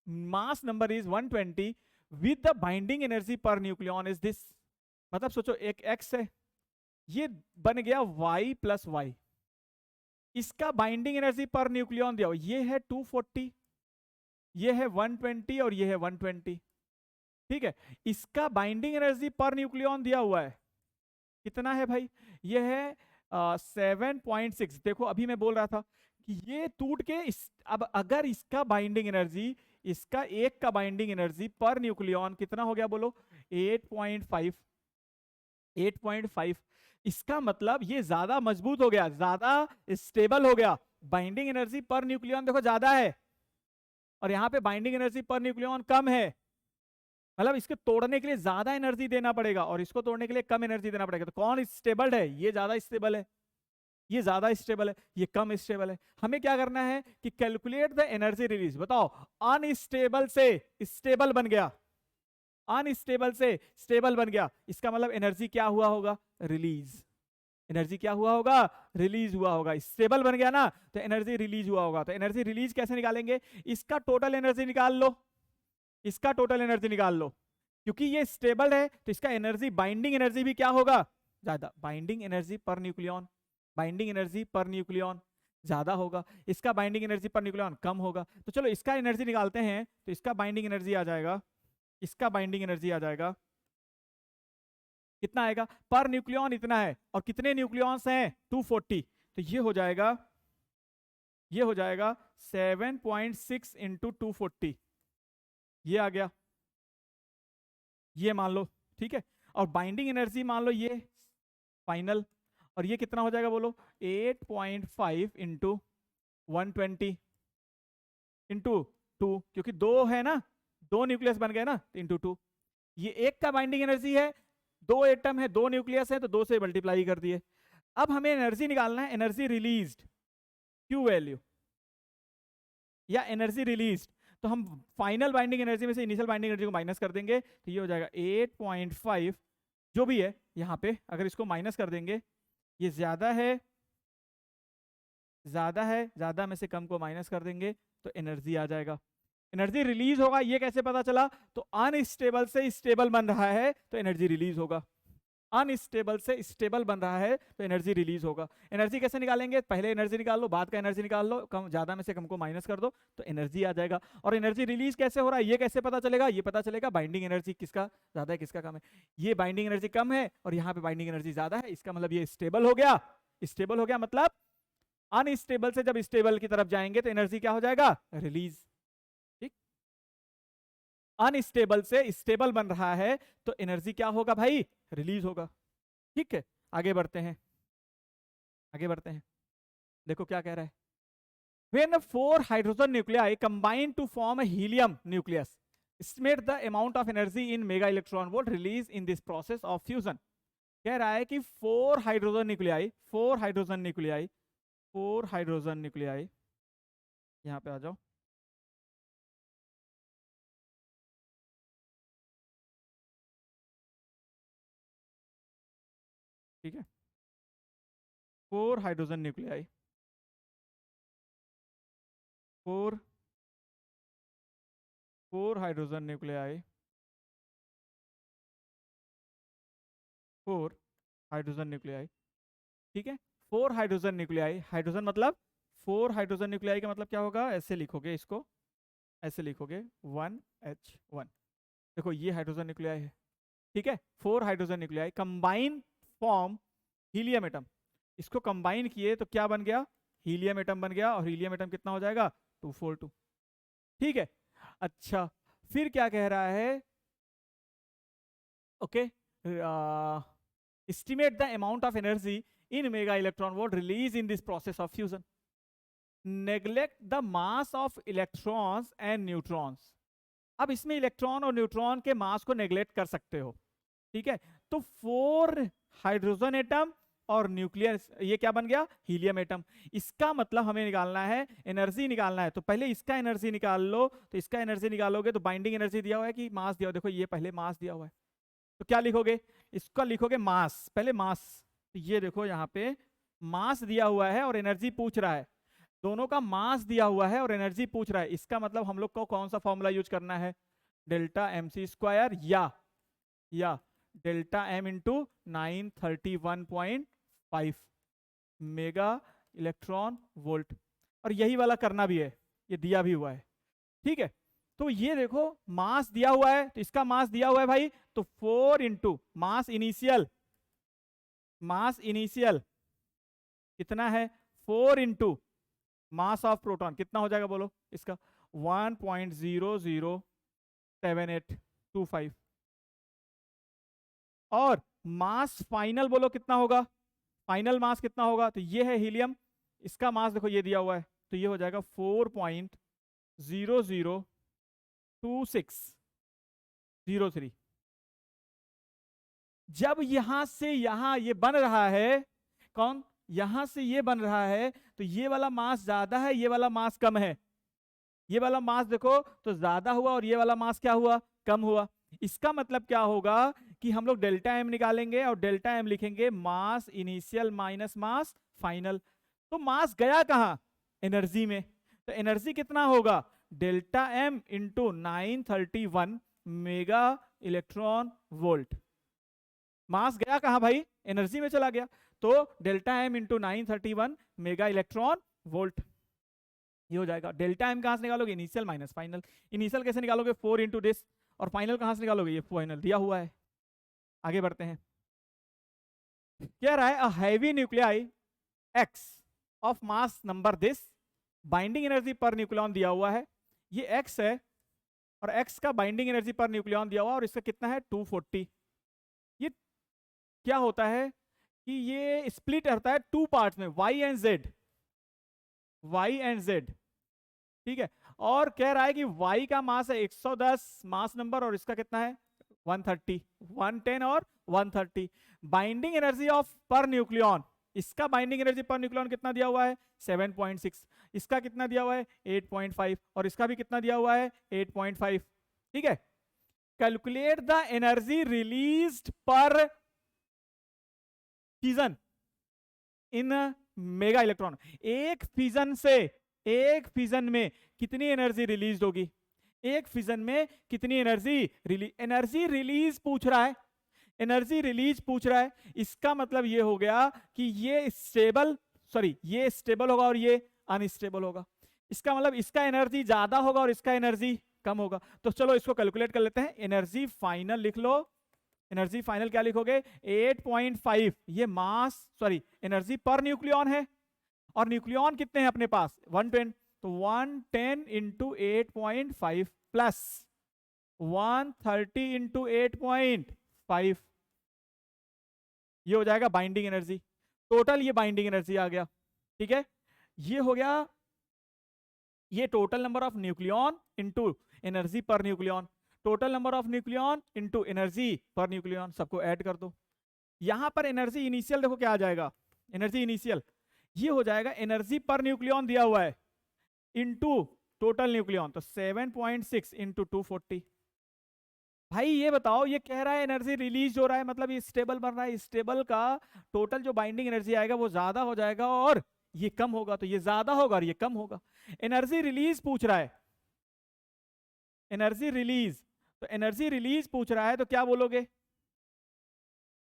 A: mass number is 120 with the binding energy per nucleon is this. मतलब सोचो एक एक्स है, ये बन गया y प्लस वाई, इसका बाइंडिंग एनर्जी पर न्यूक्लियॉन दिया हुआ ये है 240, ये है 120 और ये है 120, ठीक है। इसका बाइंडिंग एनर्जी पर न्यूक्लियॉन दिया हुआ है कितना है भाई, ये है 7.6। देखो अभी मैं बोल रहा था कि ये टूट के अब अगर इसका बाइंडिंग एनर्जी, इसका एक का बाइंडिंग एनर्जी पर न्यूक्लियॉन कितना हो गया बोलो, 8.5, 8.5। इसका मतलब ये ज्यादा मजबूत हो गया, ज्यादा स्टेबल हो गया। बाइंडिंग एनर्जी पर न्यूक्लियॉन देखो ज्यादा है, और यहां पे बाइंडिंग एनर्जी पर न्यूक्लियॉन कम है, मतलब इसके तोड़ने के लिए ज्यादा एनर्जी देना पड़ेगा और इसको तोड़ने के लिए कम एनर्जी देना पड़ेगा। तो कौन स्टेबल है, ये ज्यादा स्टेबल है, ये ज्यादा स्टेबल है, ये कम स्टेबल है। हमें क्या करना है कि कैलकुलेट द एनर्जी रिलीज। बताओ अनस्टेबल से स्टेबल बन गया, अनस्टेबल से स्टेबल बन गया, इसका मतलब एनर्जी क्या हुआ होगा, रिलीज। एनर्जी क्या हुआ होगा, रिलीज हुआ होगा। स्टेबल बन गया ना तो एनर्जी रिलीज हुआ होगा। तो एनर्जी रिलीज कैसे निकालेंगे, इसका टोटल एनर्जी निकाल लो, इसका टोटल एनर्जी निकाल लो, क्योंकि ये स्टेबल है तो इसका एनर्जी, बाइंडिंग एनर्जी भी क्या होगा, ज्यादा। Binding energy per nucleon, binding energy per nucleon ज्यादा होगा, इसका बाइंडिंग एनर्जी पर न्यूक्लियन कम होगा। तो चलो इसका एनर्जी निकालते हैं, तो इसका बाइंडिंग एनर्जी आ जाएगा, इसका बाइंडिंग एनर्जी आ जाएगा, कितना आएगा, पर न्यूक्लियन इतना है, और कितने न्यूक्लियॉन्स हैं 240, तो ये हो जाएगा, ये हो जाएगा 7.6 इंटू 240, ये आ गया, ये मान लो, ठीक है। और बाइंडिंग एनर्जी मान लो ये फाइनल, और ये कितना हो जाएगा बोलो, 8.5 इंटू 120 इंटू 2, क्योंकि दो है ना, दो न्यूक्लियस बन गए ना, इंटू 2। ये एक का बाइंडिंग एनर्जी है, दो एटम है, दो न्यूक्लियस है, तो दो से मल्टीप्लाई कर दिए। अब हमें एनर्जी निकालना है, एनर्जी रिलीज्ड, क्यू वैल्यू या एनर्जी रिलीज्ड। तो हम फाइनल बाइंडिंग एनर्जी में से इनिशियल बाइंडिंग एनर्जी को माइनस कर देंगे, तो ये हो जाएगा 8.5, जो भी है यहाँ पे अगर इसको माइनस कर देंगे, ये ज्यादा है, ज्यादा है, ज्यादा में से कम को माइनस कर देंगे तो एनर्जी आ जाएगा। एनर्जी रिलीज होगा, ये कैसे पता चला, तो अनस्टेबल से स्टेबल बन रहा है तो एनर्जी रिलीज होगा, अनस्टेबल से स्टेबल बन रहा है तो एनर्जी रिलीज होगा। एनर्जी कैसे निकालेंगे, पहले एनर्जी निकाल लो, बाद का एनर्जी निकाल लो, कम ज्यादा में से कम को माइनस कर दो तो एनर्जी आ जाएगा। और एनर्जी रिलीज कैसे हो रहा है, ये कैसे पता चलेगा, ये पता चलेगा बाइंडिंग एनर्जी किसका ज्यादा है किसका कम है। ये बाइंडिंग एनर्जी कम है और यहाँ पे बाइंडिंग एनर्जी ज्यादा है, इसका मतलब ये स्टेबल हो गया, स्टेबल हो गया, मतलब अनस्टेबल से जब स्टेबल की तरफ जाएंगे तो एनर्जी क्या हो जाएगा, रिलीज। ठीक, अनस्टेबल से स्टेबल बन रहा है तो एनर्जी क्या होगा भाई, रिलीज होगा। ठीक है, आगे बढ़ते हैं, आगे बढ़ते हैं, देखो क्या कह रहा है, when 4 hydrogen nuclei combine to form a helium nucleus, estimate the amount of energy in mega electron volt released in this process of fusion। कह रहा है कि 4 hydrogen nuclei, 4 hydrogen nuclei, 4 hydrogen nuclei, यहां पे आ जाओ, ठीक है, 4 hydrogen nuclei, 4 hydrogen nuclei, 4 hydrogen nuclei, ठीक है। 4 हाइड्रोजन न्यूक्लियाई, हाइड्रोजन मतलब 4 हाइड्रोजन न्यूक्लियाई का मतलब क्या होगा, ऐसे लिखोगे इसको, ऐसे लिखोगे 1H1, देखो ये हाइड्रोजन न्यूक्लियाई है, ठीक है। 4 hydrogen nuclei combine form helium atom, इसको कंबाइन किए तो क्या बन गया, हीलियम एटम बन गया, और हीलियम एटम कितना हो जाएगा 242, ठीक है। अच्छा, फिर क्या कह रहा है, okay, estimate the amount of energy in mega electron volt released in this process of fusion, neglect the mass of electrons and neutrons। अब इसमें इलेक्ट्रॉन और न्यूट्रॉन के मास को नेग्लेक्ट कर सकते हो, ठीक है। तो 4 हाइड्रोजन एटम और न्यूक्लियस, ये क्या बन गया, हीलियम एटम। इसका मतलब हमें निकालना है, एनर्जी निकालना है, तो पहले इसका एनर्जी निकाल लो, तो इसका एनर्जी निकालोगे तो बाइंडिंग एनर्जी दिया हुआ है कि मास दिया हुआ, देखो ये पहले मास दिया हुआ है, तो क्या लिखोगे, इसका लिखोगे मास, पहले मास, तो ये देखो यहाँ पे मास दिया हुआ है और एनर्जी पूछ रहा है, दोनों का मास दिया हुआ है और एनर्जी पूछ रहा है, इसका मतलब हम लोग को कौन सा फॉर्मूला यूज करना है, डेल्टा mc² या delta m into 931.5 mega electron volt, और यही वाला करना भी है, ये दिया भी हुआ है, ठीक है। तो ये देखो मास दिया हुआ है, तो इसका मास दिया हुआ है भाई, तो 4 इंटू मास इनिशियल, मास इनिशियल कितना है 4 इंटू मास ऑफ प्रोटॉन, कितना हो जाएगा बोलो इसका 1.007825, और मास फाइनल बोलो कितना होगा, फाइनल मास कितना होगा, तो ये है हीलियम, इसका मास देखो ये दिया हुआ है, तो ये हो जाएगा 4.002603। जब यहां से यहां ये बन रहा है, कौन, यहां से ये बन रहा है, तो ये वाला मास ज्यादा है, ये वाला मास कम है, ये वाला मास देखो तो ज्यादा हुआ और ये वाला मास क्या हुआ, कम हुआ। इसका मतलब क्या होगा कि हम लोग डेल्टा एम निकालेंगे और डेल्टा एम लिखेंगे मास इनिशियल माइनस मास फाइनल, तो मास गया कहां, एनर्जी में, तो एनर्जी कितना होगा, delta M into 931 mega electron volt. Mass गया कहाँ भाई, एनर्जी में चला गया, तो delta M into 931 mega electron volt. ये हो जाएगा। डेल्टा एम कहां से निकालोगे, इनिशियल माइनस फाइनल। इनिशियल कैसे निकालोगे, 4 इंटू दिस, और फाइनल कहां से निकालोगे, ये फाइनल दिया हुआ है। आगे बढ़ते हैं, कह रहा है a heavy nuclei x of mass number this, binding energy per nucleon दिया हुआ है, ये एक्स है, और एक्स का बाइंडिंग एनर्जी पर न्यूक्लियन दिया हुआ, और इसका कितना है 240। ये क्या होता है कि ये स्प्लिट रहता है टू पार्ट्स में, y and z, y and z, ठीक है। और कह रहा है कि वाई का मास है 110 मास नंबर, और इसका कितना है 130, 110 और 130। Binding energy of per nucleon, इसका बाइंडिंग एनर्जी पर न्यूक्लियन कितना दिया हुआ है 7.6, इसका कितना दिया हुआ है 8.5, और इसका भी कितना दिया हुआ है 8.5, ठीक है। कैलकुलेट द एनर्जी रिलीज्ड पर फिजन इन मेगा इलेक्ट्रॉन। एक फिजन में कितनी एनर्जी रिलीज होगी, एक फिजन में कितनी एनर्जी रिलीज पूछ रहा है, एनर्जी रिलीज पूछ रहा है। इसका मतलब ये हो गया कि ये स्टेबल होगा और ये अनस्टेबल होगा। इसका मतलब इसका एनर्जी ज्यादा होगा और इसका एनर्जी कम होगा। तो चलो इसको कैलकुलेट कर लेते हैं। एनर्जी फाइनल लिख लो, एनर्जी फाइनल क्या लिखोगे 8.5, ये एनर्जी पर न्यूक्लियन है, और न्यूक्लियन कितने हैं अपने पास 110, तो 110 इंटू 8.5 प्लस 130 इंटू 8.5, ये हो जाएगा बाइंडिंग एनर्जी। टोटल ये बाइंडिंग एनर्जी आ गया, ठीक है। ये हो गया ये total number of nucleon into energy per nucleon, total number of nucleon into energy per nucleon, सबको ऐड कर दो। यहां पर एनर्जी इनिशियल देखो क्या आ जाएगा, एनर्जी इनिशियल ये हो जाएगा एनर्जी पर न्यूक्लियन दिया हुआ है इंटू टोटल न्यूक्लियन, तो 7.6 इंटू 240। भाई ये बताओ, ये कह रहा है एनर्जी रिलीज हो रहा है, मतलब ये स्टेबल बन रहा है, स्टेबल का टोटल जो बाइंडिंग एनर्जी आएगा वो ज्यादा हो जाएगा और ये कम होगा, तो ये ज्यादा होगा और ये कम होगा। एनर्जी रिलीज पूछ रहा है, एनर्जी रिलीज, तो एनर्जी रिलीज पूछ रहा है तो क्या बोलोगे,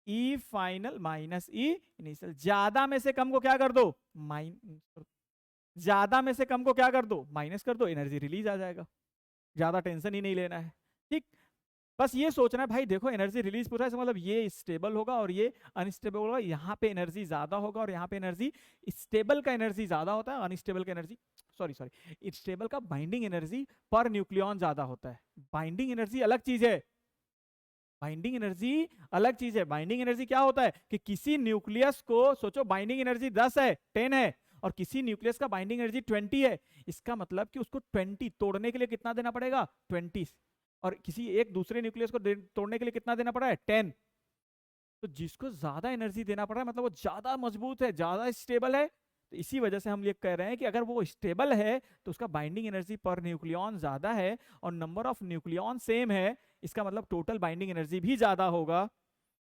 A: ई फाइनल माइनस ई इनिशियल। ज्यादा में से कम को क्या कर दो, ज्यादा में से कम को क्या कर दो, माइनस कर दो, एनर्जी रिलीज आ जाएगा। ज्यादा टेंशन ही नहीं लेना है, ठीक। बस ये सोचना है भाई, देखो एनर्जी रिलीज पूरा है, मतलब ये स्टेबल होगा और ये अनस्टेबल होगा, यहाँ पे एनर्जी ज्यादा होगा और यहाँ पे एनर्जी, स्टेबल का एनर्जी ज्यादा होता है, अनस्टेबल का एनर्जी स्टेबल का बाइंडिंग एनर्जी पर न्यूक्लियन ज्यादा होता है। बाइंडिंग एनर्जी अलग चीज है, बाइंडिंग एनर्जी अलग चीज है। बाइंडिंग एनर्जी क्या होता है कि किसी न्यूक्लियस को, सोचो बाइंडिंग एनर्जी 10 है 10 है, और किसी न्यूक्लियस का बाइंडिंग एनर्जी 20 है, इसका मतलब कि उसको 20 तोड़ने के लिए कितना देना पड़ेगा 20, और किसी एक दूसरे न्यूक्लियस को तोड़ने के लिए कितना देना पड़ा है 10। तो जिसको ज्यादा एनर्जी देना पड़ रहा है मतलब वो ज्यादा मजबूत है, ज्यादा स्टेबल है। तो इसी वजह से हम ये कह रहे हैं कि अगर वो स्टेबल है तो उसका बाइंडिंग एनर्जी पर न्यूक्लियन ज्यादा है, और नंबर ऑफ न्यूक्लियन सेम है, इसका मतलब टोटल बाइंडिंग एनर्जी भी ज्यादा होगा,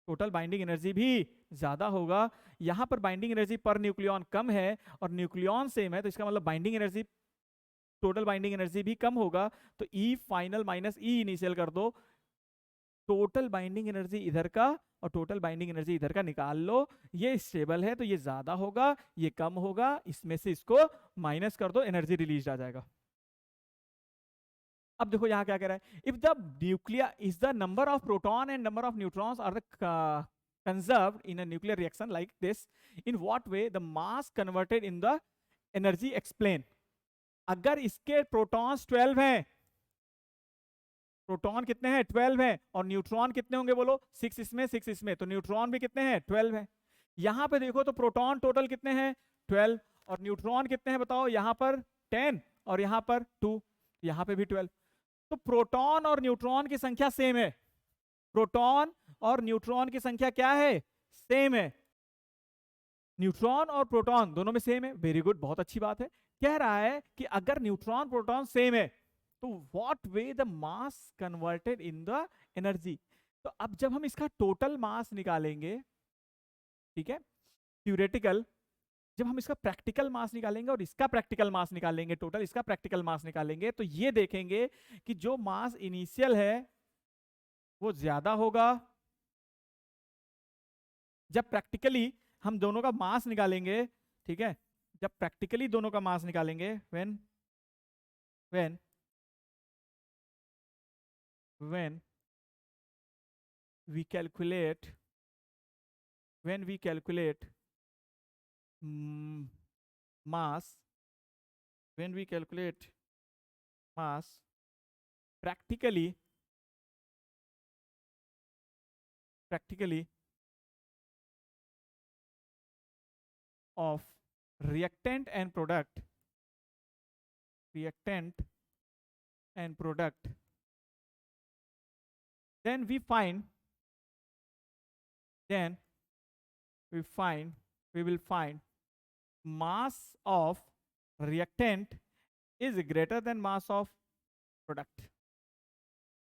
A: टोटल बाइंडिंग एनर्जी भी ज्यादा होगा। यहाँ पर बाइंडिंग एनर्जी पर न्यूक्लियन कम है और न्यूक्लियन सेम है, तो इसका मतलब binding energy, total binding energy भी कम होगा। तो ई फाइनल माइनस ई इनिशियल कर दो, टोटल बाइंडिंग एनर्जी इधर का और टोटल बाइंडिंग एनर्जी इधर का निकाल लो। ये स्टेबल है तो ये ज्यादा होगा, ये कम होगा, इसमें से इसको माइनस कर दो, एनर्जी रिलीज आ जाएगा। अब देखो यहां क्या कह रहा है, if the nuclear is the number of proton and number of neutrons are the conserved in a nuclear reaction like this, in what way the mass converted in the energy explain। अगर इसके protons 12 हैं, proton कितने हैं 12 हैं, और neutron कितने होंगे बोलो 6 इसमें 6 इसमें, तो न्यूट्रॉन भी कितने हैं 12 हैं। यहां पे देखो तो प्रोटॉन टोटल कितने हैं 12, और न्यूट्रॉन कितने हैं बताओ, यहां पर 10 और यहां पर 2, यहां पे भी 12। तो प्रोटॉन और न्यूट्रॉन की संख्या सेम है, प्रोटॉन और न्यूट्रॉन की संख्या क्या है सेम है, न्यूट्रॉन और प्रोटॉन दोनों में सेम है। वेरी गुड, बहुत अच्छी बात है। कह रहा है कि अगर न्यूट्रॉन प्रोटॉन सेम है तो what way the mass converted in the energy. तो अब जब हम इसका टोटल मास निकालेंगे, ठीक है, थ्योरेटिकल, जब हम इसका प्रैक्टिकल मास निकालेंगे और इसका प्रैक्टिकल मास निकालेंगे, टोटल इसका प्रैक्टिकल मास निकालेंगे, तो ये देखेंगे कि जो मास इनिशियल है वो ज्यादा होगा जब प्रैक्टिकली हम दोनों का मास निकालेंगे, ठीक है, जब प्रैक्टिकली दोनों का मास निकालेंगे, when when when we calculate when we calculate mass when we calculate mass practically of reactant and product then we find then we will find mass of reactant is greater than mass of product।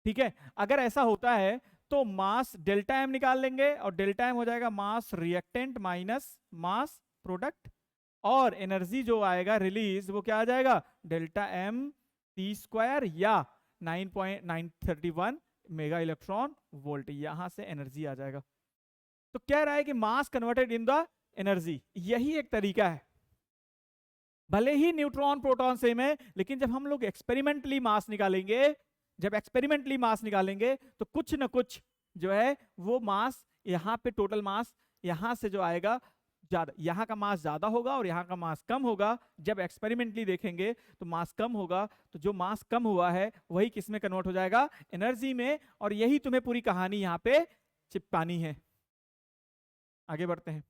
A: ठीक है, अगर ऐसा होता है तो mass delta M निकाल लेंगे और डेल्टा एम हो जाएगा मास रिएक्टेंट माइनस मास प्रोडक्ट, और एनर्जी जो आएगा रिलीज वो क्या आ जाएगा, डेल्टा एम टी स्क्वायर या 9.931 मेगा इलेक्ट्रॉन वोल्ट, यहां से एनर्जी आ जाएगा। तो कह रहा है कि मास कन्वर्टेड इन द एनर्जी, यही एक तरीका है। भले ही न्यूट्रॉन प्रोटॉन सेम है, लेकिन जब हम लोग एक्सपेरिमेंटली मास निकालेंगे तो कुछ ना कुछ जो है वो मास यहाँ पे टोटल मास यहाँ से जो आएगा ज्यादा, यहाँ का मास ज्यादा होगा और यहाँ का मास कम होगा। जब एक्सपेरिमेंटली देखेंगे तो मास कम होगा, तो जो मास कम हुआ है वही किस में कन्वर्ट हो जाएगा, एनर्जी में। और यही तुम्हें पूरी कहानी यहाँ पे चिपकानी है। आगे बढ़ते हैं।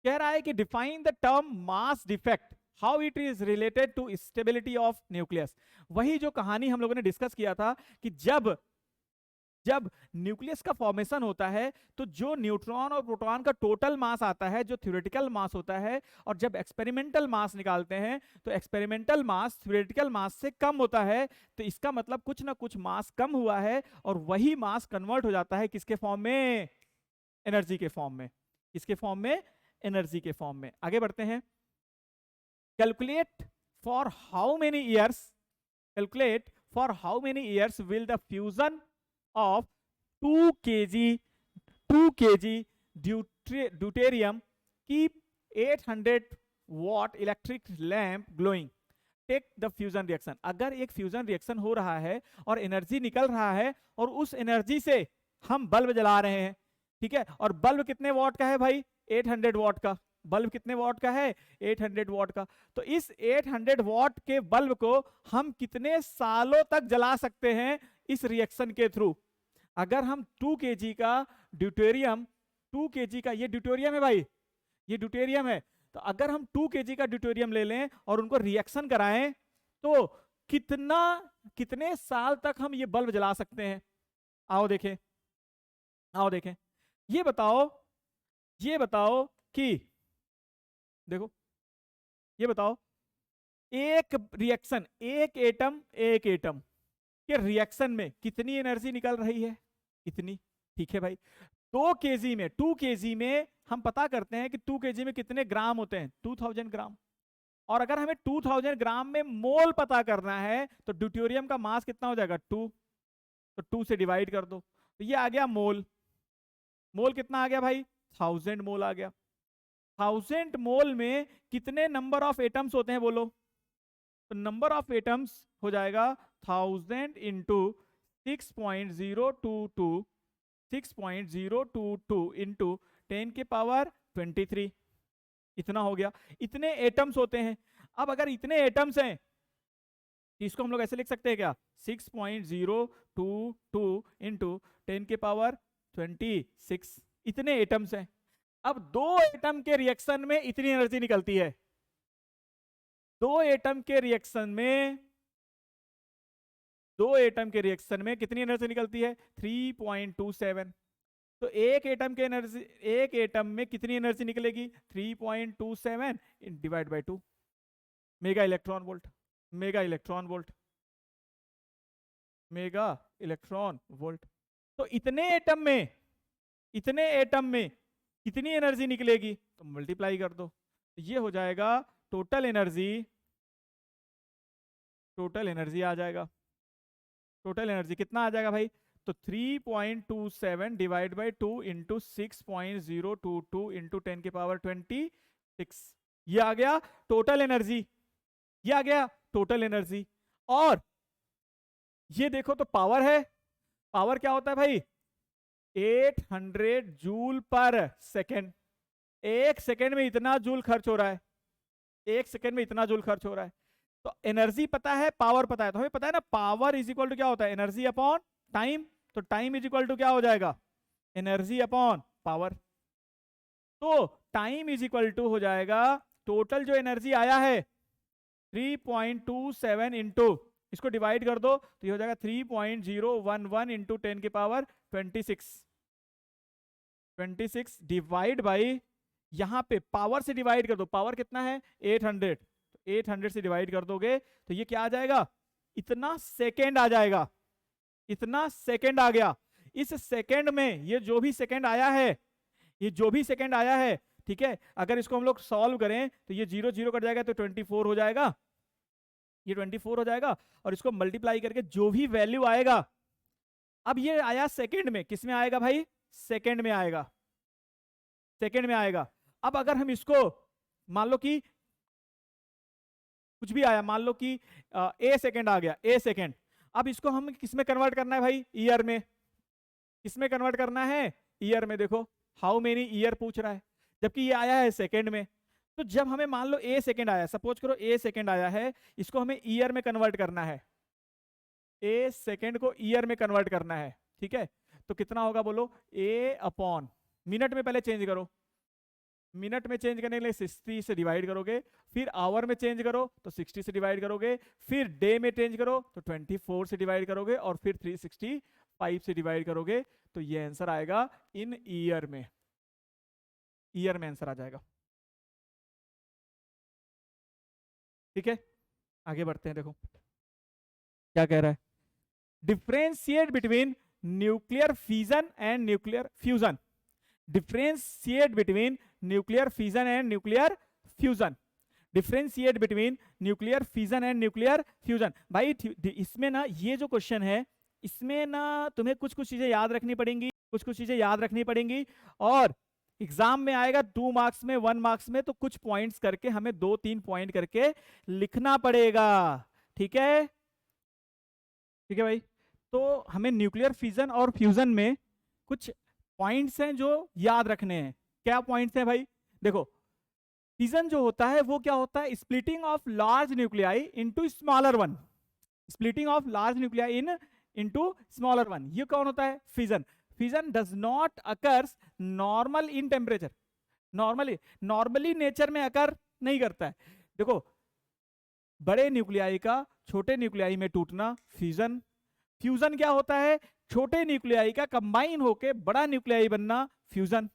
A: कह रहा है कि define the term mass defect, how it is related to stability of nucleus. वही जो कहानी हम लोगों ने डिस्कस किया था कि जब न्यूक्लियस का फॉर्मेशन होता है तो जो न्यूट्रॉन और प्रोटॉन का टोटल मास आता है, जो थ्योरेटिकल मास होता है, और जब एक्सपेरिमेंटल मास निकालते हैं तो एक्सपेरिमेंटल मास थ्योरेटिकल मास से कम होता है। तो इसका मतलब कुछ ना कुछ मास कम हुआ है और वही मास कन्वर्ट हो जाता है किसके फॉर्म में, एनर्जी के फॉर्म में। किसके फॉर्म में, एनर्जी के फॉर्म में। आगे बढ़ते हैं। Calculate for how many years will the fusion of 2 kg deuterium keep 800 watt electric lamp glowing, take the fusion reaction। अगर एक फ्यूजन रिएक्शन हो रहा है और एनर्जी निकल रहा है और उस एनर्जी से हम बल्ब जला रहे हैं, ठीक है, और बल्ब कितने वॉट का है भाई, 800 वॉट का। बल्ब कितने वॉट का है, 800 वॉट का। तो इस 800 वॉट के बल्ब को हम कितने सालों तक जला सकते हैं इस रिएक्शन के थ्रू। अगर हम 2 kg का ड्यूटेरियम, 2 kg का, ये ड्यूटेरियम है भाई, ये ड्यूटेरियम है, तो अगर हम 2 kg का ड्यूटेरियम ले लें और उनको रिएक्शन कराएं तो कितने साल तक हम ये बल्ब जला सकते हैं। आओ देखें, ये बताओ कि देखो, ये बताओ एक रिएक्शन, एक एटम के रिएक्शन में कितनी एनर्जी निकल रही है, इतनी। ठीक है भाई, 2 kg में हम पता करते हैं कि 2 kg में कितने ग्राम होते हैं, 2000 ग्राम। और अगर हमें 2000 ग्राम में मोल पता करना है तो ड्यूटेरियम का मास कितना हो जाएगा, 2, तो 2 से डिवाइड कर दो, तो ये आ गया मोल। मोल कितना आ गया भाई, 1000 मोल आ गया। 1000 मोल में कितने नंबर ऑफ एटम्स होते हैं बोलो, तो नंबर ऑफ एटम्स हो जाएगा 1000 इंटू 6.022 इंटू 10 के पावर 23, इतना हो गया। इतने एटम्स होते हैं। अब अगर इतने एटम्स हैं इसको हम लोग ऐसे लिख सकते हैं क्या, 6.022 इंटू 10 के पावर 26, इतने एटम्स हैं। अब 2 एटम के रिएक्शन में इतनी एनर्जी निकलती है, 2 एटम के रिएक्शन में कितनी एनर्जी निकलती है, 3.27। तो एक एटम में कितनी एनर्जी निकलेगी, 3.27 divide by 2 mega electron volt. तो इतने एटम में कितनी एनर्जी निकलेगी, तो मल्टीप्लाई कर दो, तो ये हो जाएगा टोटल एनर्जी आ जाएगा। टोटल एनर्जी कितना आ जाएगा भाई, तो 3.27 डिवाइड बाई 2 इंटू 6.022 इंटू 10 की पावर 26, ये आ गया टोटल एनर्जी, ये आ गया टोटल एनर्जी। और ये देखो तो पावर है, पावर क्या होता है भाई, 800 जूल पर सेकेंड। एक सेकेंड में इतना जूल खर्च हो रहा है, एक सेकेंड में इतना जूल खर्च हो रहा है। तो एनर्जी पता है, पावर पता है, तो हमें पता है ना पावर इज इक्वल टू क्या होता है, एनर्जी अपॉन टाइम। तो टाइम इज इक्वल टू क्या हो जाएगा, एनर्जी अपॉन पावर। तो टाइम इज इक्वल टू हो जाएगा टोटल जो एनर्जी आया है 3.27 इंटू, इसको डिवाइड कर दो तो ये हो जाएगा 3.011 इंटू 10 की पावर 26 डिवाइड बाई, यहां पे पावर से डिवाइड कर दो, पावर कितना है 800, तो 800 से डिवाइड कर दोगे तो ये क्या आ जाएगा, इतना सेकेंड आ जाएगा, इतना सेकेंड आ गया। इस सेकेंड में ये जो भी सेकेंड आया है, ये जो भी सेकेंड आया है, ठीक है, अगर इसको हम लोग सॉल्व करें तो ये 0 0 कट जाएगा तो 24 हो जाएगा, ये 24 हो जाएगा। और इसको मल्टीप्लाई करके जो भी वैल्यू आएगा, अब ये आया सेकेंड में, किस में आएगा भाई, सेकेंड में आएगा, सेकेंड में आएगा। अब अगर हम इसको मान लो कि कुछ भी आया, मान लो कि ए सेकेंड आ गया, ए सेकेंड, अब इसको हम किस में कन्वर्ट करना है भाई, ईयर में, किसमें कन्वर्ट करना है, ईयर में। देखो हाउ मेनी ईयर पूछ रहा है, जबकि ये आया है सेकेंड में। तो जब हमें मान लो ए सेकेंड आया, सपोज करो ए सेकेंड आया है, इसको हमें ईयर में कन्वर्ट करना है, ए सेकेंड को ईयर में कन्वर्ट करना है, ठीक है। तो कितना होगा बोलो, ए अपॉन, मिनट में पहले चेंज करो, मिनट में चेंज करने के लिए 60 से डिवाइड करोगे, फिर आवर में चेंज करो तो 60 से डिवाइड करोगे, फिर डे में चेंज करो तो 24 से डिवाइड करोगे, और फिर 365 से डिवाइड करोगे। तो ये आंसर आएगा इन ईयर में, ईयर में आंसर आ जाएगा, ठीक है। आगे बढ़ते हैं, देखो क्या कह रहा है, differentiate between nuclear fission and nuclear fusion, differentiate between nuclear fission and nuclear fusion, differentiate between nuclear fission and nuclear fusion. भाई इसमें ना ये जो क्वेश्चन है, इसमें ना तुम्हें कुछ कुछ चीजें याद रखनी पड़ेंगी, कुछ कुछ चीजें याद रखनी पड़ेंगी, और एग्जाम में आएगा 2 मार्क्स में, 1 मार्क्स में, तो कुछ पॉइंट्स करके हमें 2-3 पॉइंट करके लिखना पड़ेगा, ठीक है, ठीक है भाई। तो हमें न्यूक्लियर फिजन और फ्यूजन में कुछ पॉइंट्स हैं जो याद रखने हैं। क्या पॉइंट्स हैं भाई, देखो फिजन जो होता है वो क्या होता है, splitting of large nuclei into smaller one, splitting of large nuclei into smaller one, ये कौन होता है, fission. Fission does not occurs normal in temperature, normally nature में अकर नहीं करता है। देखो बड़े न्यूक्लियाई का छोटे न्यूक्लियाई में टूटना फ्यूजन, फ्यूजन क्या होता है, छोटे न्यूक्लियाई का कंबाइन होके बड़ा न्यूक्लियाई बनना फ्यूजन।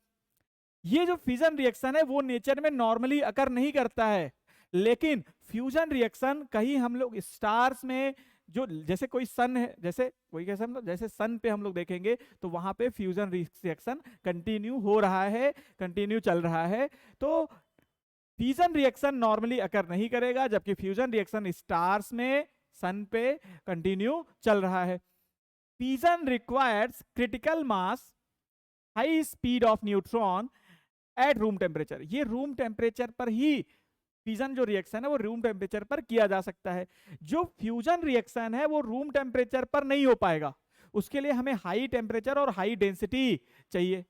A: ये जो फ्यूजन रिएक्शन है वो नेचर में नॉर्मली अकर नहीं करता है, लेकिन फ्यूजन रिएक्शन कहीं हम लोग स्टार्स में, जो जैसे कोई सन है, जैसे कोई कैसे हम लोग जैसे सन पे हम लोग देखेंगे तो वहां पे फ्यूजन रिएक्शन कंटिन्यू हो रहा है, कंटिन्यू चल रहा है। तो फ्यूजन रिएक्शन नॉर्मली अकर नहीं करेगा, जबकि फ्यूजन रिएक्शन स्टार्स में, सन पे कंटिन्यू चल रहा है। Fusion requires critical mass, high speed of neutron at room temperature, ये रूम टेम्परेचर पर ही फ्यूजन जो रिएक्शन है वो रूम टेम्परेचर पर किया जा सकता है। जो फ्यूजन रिएक्शन है वो रूम टेम्परेचर पर नहीं हो पाएगा, उसके लिए हमें हाई टेम्परेचर और हाई डेंसिटी चाहिए,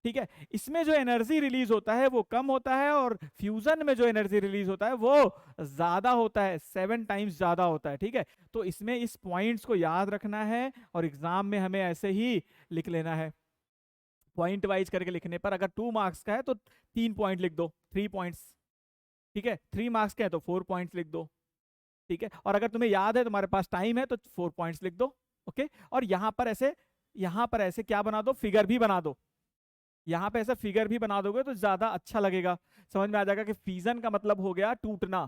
A: ठीक है। इसमें जो एनर्जी रिलीज होता है वो कम होता है, और फ्यूजन में जो एनर्जी रिलीज होता है वो ज्यादा होता है, 7 टाइम्स ज्यादा होता है, ठीक है। तो इसमें इस पॉइंट्स को याद रखना है, और एग्जाम में हमें ऐसे ही लिख लेना है, पॉइंट वाइज करके लिखने पर। अगर 2 मार्क्स का है तो 3 पॉइंट लिख दो, 3 पॉइंट्स, ठीक है। 3 मार्क्स का है तो 4 पॉइंट्स लिख दो, ठीक है। और अगर तुम्हें याद है, तुम्हारे पास टाइम है, तो 4 पॉइंट्स लिख दो, ओके। और यहां पर ऐसे क्या बना दो, फिगर भी बना दो, यहां पे ऐसा फिगर भी बना दोगे तो ज्यादा अच्छा लगेगा, समझ में आ जाएगा कि फ्यूजन का मतलब हो गया टूटना।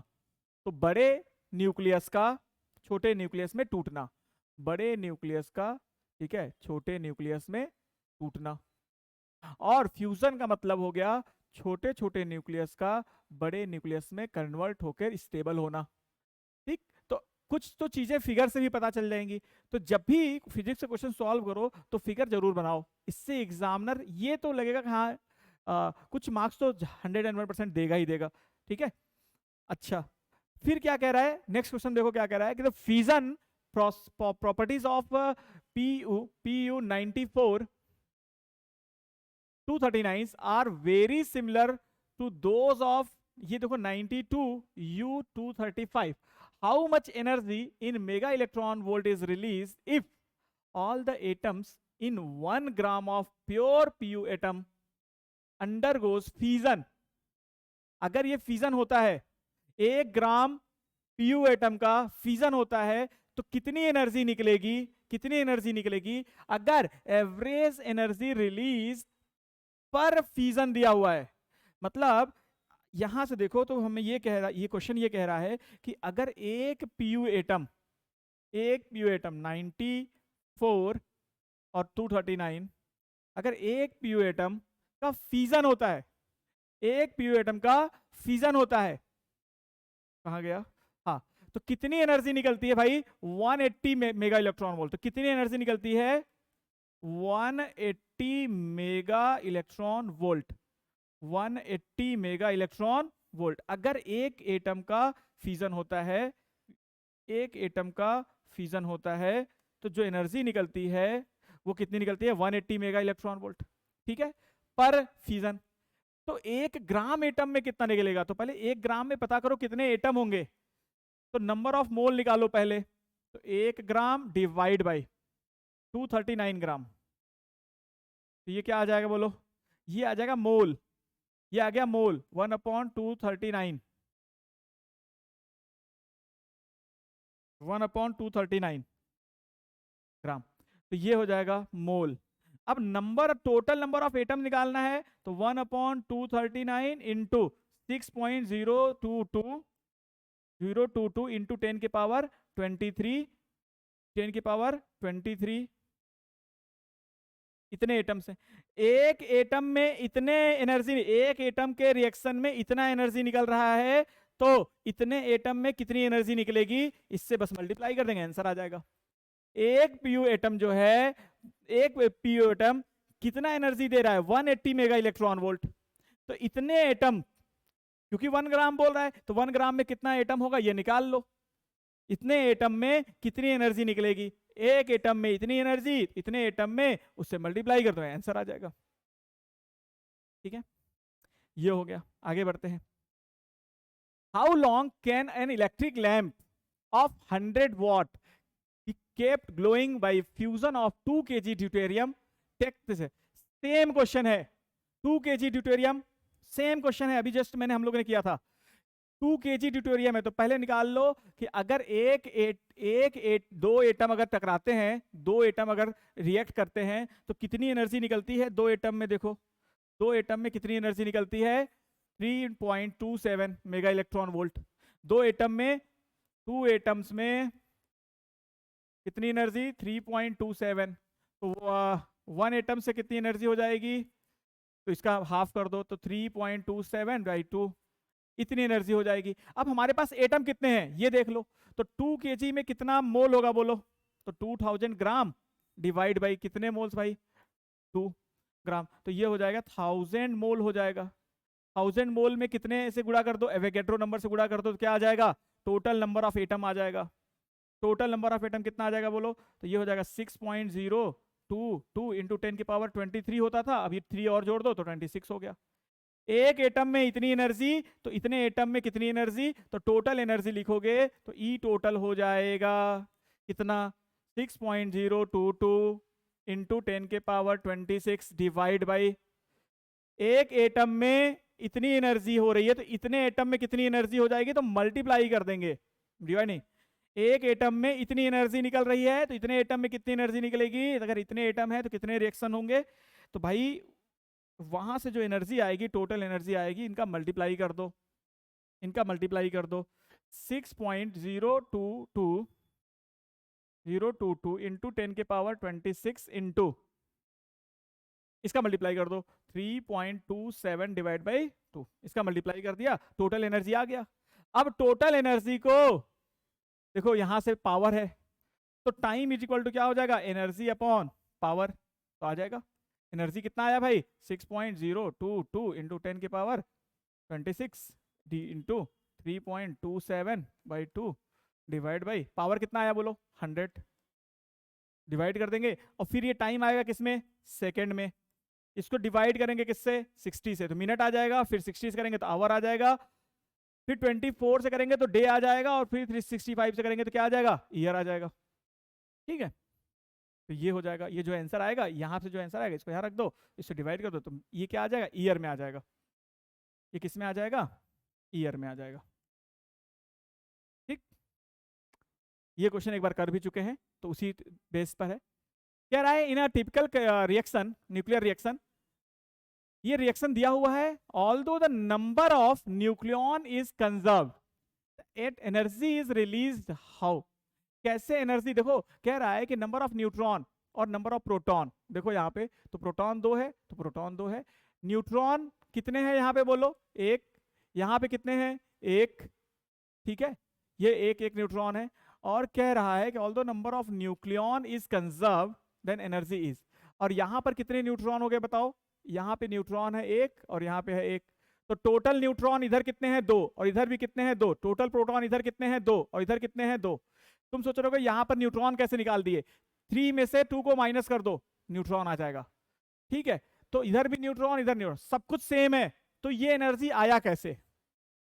A: तो बड़े न्यूक्लियस का छोटे न्यूक्लियस में टूटना, बड़े न्यूक्लियस का, ठीक है, छोटे न्यूक्लियस में टूटना। और फ्यूजन का मतलब हो गया छोटे छोटे न्यूक्लियस का बड़े न्यूक्लियस में कन्वर्ट होकर स्टेबल होना, ठीक। तो कुछ तो चीजें फिगर से भी पता चल जाएंगी। तो जब भी फिजिक्स से क्वेश्चन सॉल्व करो तो फिगर जरूर बनाओ, इससे एग्जामिनर ये तो लगेगा कि हाँ कुछ मार्क्स तो 101% देगा ही देगा। ठीक है, अच्छा फिर क्या कह रहा है, नेक्स्ट क्वेश्चन देखो क्या कह रहा है कि the fusion properties of PU 94 239 are very similar to those of, ये देखो 92 U 235। How much energy in mega electron volt is release if all the atoms in 1 gram of pure PU atom undergoes fission। अगर ये fission होता है, 1 ग्राम PU atom का fission होता है तो कितनी एनर्जी निकलेगी, कितनी एनर्जी निकलेगी? अगर एवरेज एनर्जी रिलीज पर फिजन दिया हुआ है, मतलब यहां से देखो तो हमें ये कह रहा, ये क्वेश्चन ये कह रहा है कि अगर एक PU एटम 94 और 239, अगर एक PU एटम का फिजन होता है, एक PU एटम का फिजन होता है, कहां गया, हाँ, तो कितनी एनर्जी निकलती है भाई? 180 मेगा इलेक्ट्रॉन वोल्ट। तो कितनी एनर्जी निकलती है? 180 mega electron volt, 180 mega electron volt. अगर एक एटम का फिजन होता है, एक एटम का फिजन होता है तो जो एनर्जी निकलती है वो कितनी निकलती है? 180 मेगा इलेक्ट्रॉन वोल्ट। ठीक है, पर फिजन। तो 1 ग्राम एटम में कितना निकलेगा? तो पहले 1 ग्राम में पता करो कितने एटम होंगे, तो नंबर ऑफ मोल निकालो पहले। तो 1 ग्राम डिवाइड बाई 239 ग्राम, तो ये क्या आ जाएगा बोलो? ये आ जाएगा मोल, ये आ गया मोल 1/239, 1/239 ग्राम, तो ये हो जाएगा मोल। अब number, total number of atom निकालना है, तो 1/239 इंटू 6.022 इंटू 10 के पावर 23, 10 की पावर 23, इतने एटम से, एक एटम में इतने एनर्जी, एक एटम के रिएक्शन में इतना एनर्जी निकल रहा है, तो इतने एटम में कितनी एनर्जी निकलेगी, इससे बस मल्टीप्लाई कर देंगे, आंसर आ जाएगा। एक PU एटम जो है, एक PU एटम कितना एनर्जी दे रहा है? 180 मेगा इलेक्ट्रॉन वोल्ट। तो इतने एटम, क्योंकि 1 ग्राम बोल रहा है, तो 1 ग्राम में कितना एटम होगा ये निकाल लो। इतने एटम में कितनी एनर्जी निकलेगी? एक एटम में इतनी एनर्जी, इतने एटम में, उससे मल्टीप्लाई कर दो, आंसर आ जाएगा। ठीक है, ये हो गया। आगे बढ़ते हैं। How long can an electric lamp of 100 watt be kept glowing by fusion of 2 kg deuterium? टेक से सेम क्वेश्चन है, 2 kg ड्यूटेरियम, सेम क्वेश्चन है, अभी जस्ट मैंने हम लोगों ने किया था। 2 kg ड्यूटेरियम है, तो पहले निकाल लो कि अगर दो एटम अगर टकराते हैं, दो एटम अगर रिएक्ट करते हैं तो कितनी एनर्जी निकलती है दो एटम में? देखो दो एटम में कितनी एनर्जी निकलती है? 3.27 मेगा इलेक्ट्रॉन वोल्ट। दो एटम में, 2 एटम्स में कितनी एनर्जी? 3.27। तो 1 एटम से कितनी एनर्जी हो जाएगी? तो इसका हाफ कर दो, तो 3.27/2, इतनी एनर्जी हो जाएगी। अब हमारे पास एटम कितने हैं ये देख लो, तो 2 kg में कितना मोल होगा बोलो? तो 2000 ग्राम डिवाइड बाई कितने मोल्स भाई? 2 ग्राम, तो ये हो जाएगा 1000 मोल हो जाएगा। 1000 मोल में कितने से गुणा कर दो? एवोगैड्रो नंबर से गुणा कर दो, तो क्या आ जाएगा? टोटल नंबर ऑफ एटम आ जाएगा। टोटल नंबर ऑफ एटम कितना आ जाएगा बोलो? तो ये हो जाएगा 6.022 इंटू 10 की पावर 23 होता था, अभी 3 और जोड़ दो तो 26 हो गया। एक एटम में इतनी एनर्जी, तो इतने एटम में कितनी एनर्जी? तो टोटल एनर्जी लिखोगे तो ई टोटल हो जाएगा कितना? 6.022 इंटू 10 के पावर 26 डिवाइड बाई, एक एटम में इतनी एनर्जी हो रही है तो इतने एटम में कितनी एनर्जी हो जाएगी? तो मल्टीप्लाई कर देंगे, डिवाइड नहीं। एक एटम में इतनी एनर्जी निकल रही है तो इतने एटम में कितनी एनर्जी निकलेगी? अगर इतने एटम है तो कितने रिएक्शन होंगे? तो भाई वहां से जो एनर्जी आएगी, टोटल एनर्जी आएगी, इनका मल्टीप्लाई कर दो, इनका मल्टीप्लाई कर दो। 6.022 इंटू 10 के पावर 26 इंटू इसका मल्टीप्लाई कर दो 3.27 डिवाइड बाई 2, इसका मल्टीप्लाई कर दिया, टोटल एनर्जी आ गया। अब टोटल एनर्जी को देखो यहां से पावर है, तो टाइम इज इक्वल टू क्या हो जाएगा, एनर्जी अपॉन पावर। तो आ जाएगा एनर्जी कितना आया भाई, 6.022 इंटू 10 की power 26 D into 3.27/2 divide by power कितना आया बोलो 100, डिवाइड कर देंगे। और फिर ये टाइम आएगा किसमें, सेकंड में। इसको डिवाइड करेंगे किससे, 60 से, तो मिनट आ जाएगा, फिर 60 से करेंगे तो आवर आ जाएगा, फिर 24 से करेंगे तो डे आ जाएगा, और फिर 365 से करेंगे तो क्या आ जाएगा, ईयर आ जाएगा। ठीक है, तो ये हो जाएगा, ये जो आंसर आएगा यहां से जो आंसर आएगा इसको यहां रख दो, इससे डिवाइड कर दो, तो ये क्या आ जाएगा, ईयर में आ जाएगा। ये किस में आ जाएगा, ईयर में आ जाएगा। ठीक, ये क्वेश्चन एक बार कर भी चुके हैं, तो उसी बेस पर है। कह रहा है in a typical reaction, nuclear reaction, ये रिएक्शन दिया हुआ है, although the number of nucleon is conserve at energy is released how. कैसे एनर्जी, देखो कह रहा है कि नंबर ऑफ न्यूट्रॉन और नंबर ऑफ प्रोटॉन, देखो यहाँ पे तो प्रोटॉन 2 है, तो प्रोटॉन 2 है, न्यूट्रॉन कितने हैं यहाँ पे बोलो, 1, यहाँ पे कितने हैं, 1, ठीक है, ये एक न्यूट्रॉन है। और कह रहा है कि although number of nucleon is conserve then energy is, और यहाँ पर कितने न्यूट्रॉन हो गए बताओ, यहाँ पे न्यूट्रॉन है 1 और यहाँ पे है 1, तो टोटल न्यूट्रॉन इधर कितने हैं 2, और इधर भी कितने हैं 2, टोटल प्रोटॉन इधर कितने हैं 2 और इधर कितने हैं 2। तुम सोच रहे हो यहाँ पर न्यूट्रॉन कैसे निकाल दिए, 3 में से 2 को माइनस कर दो, न्यूट्रॉन आ जाएगा। ठीक है, तो इधर भी न्यूट्रॉन इधर न्यूट्रॉन, सब कुछ सेम है, तो ये एनर्जी आया कैसे,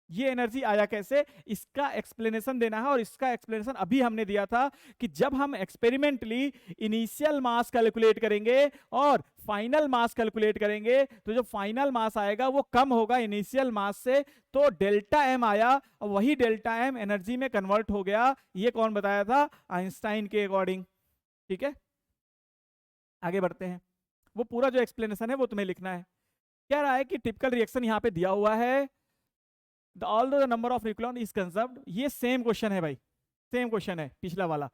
A: ये एनर्जी आया कैसे, इसका एक्सप्लेनेशन देना है। और इसका एक्सप्लेनेशन अभी हमने दिया था कि जब हम एक्सपेरिमेंटली इनिशियल मास कैलकुलेट करेंगे और फाइनल मास कैलकुलेट करेंगे, तो जो फाइनल मास आएगा वो कम होगा इनिशियल मास से, तो डेल्टा एम आया, और वही डेल्टा एम एनर्जी में कन्वर्ट हो गया। ये कौन बताया था, आइंस्टाइन के अकॉर्डिंग। ठीक है, आगे बढ़ते हैं, वो पूरा जो एक्सप्लेनेशन है वो तुम्हें लिखना है। कह रहा है कि टिपिकल रिएक्शन यहाँ पे दिया हुआ है, although the number of nucleon is conserved, ये सेम क्वेश्चन है भाई, सेम क्वेश्चन है पिछला वाला।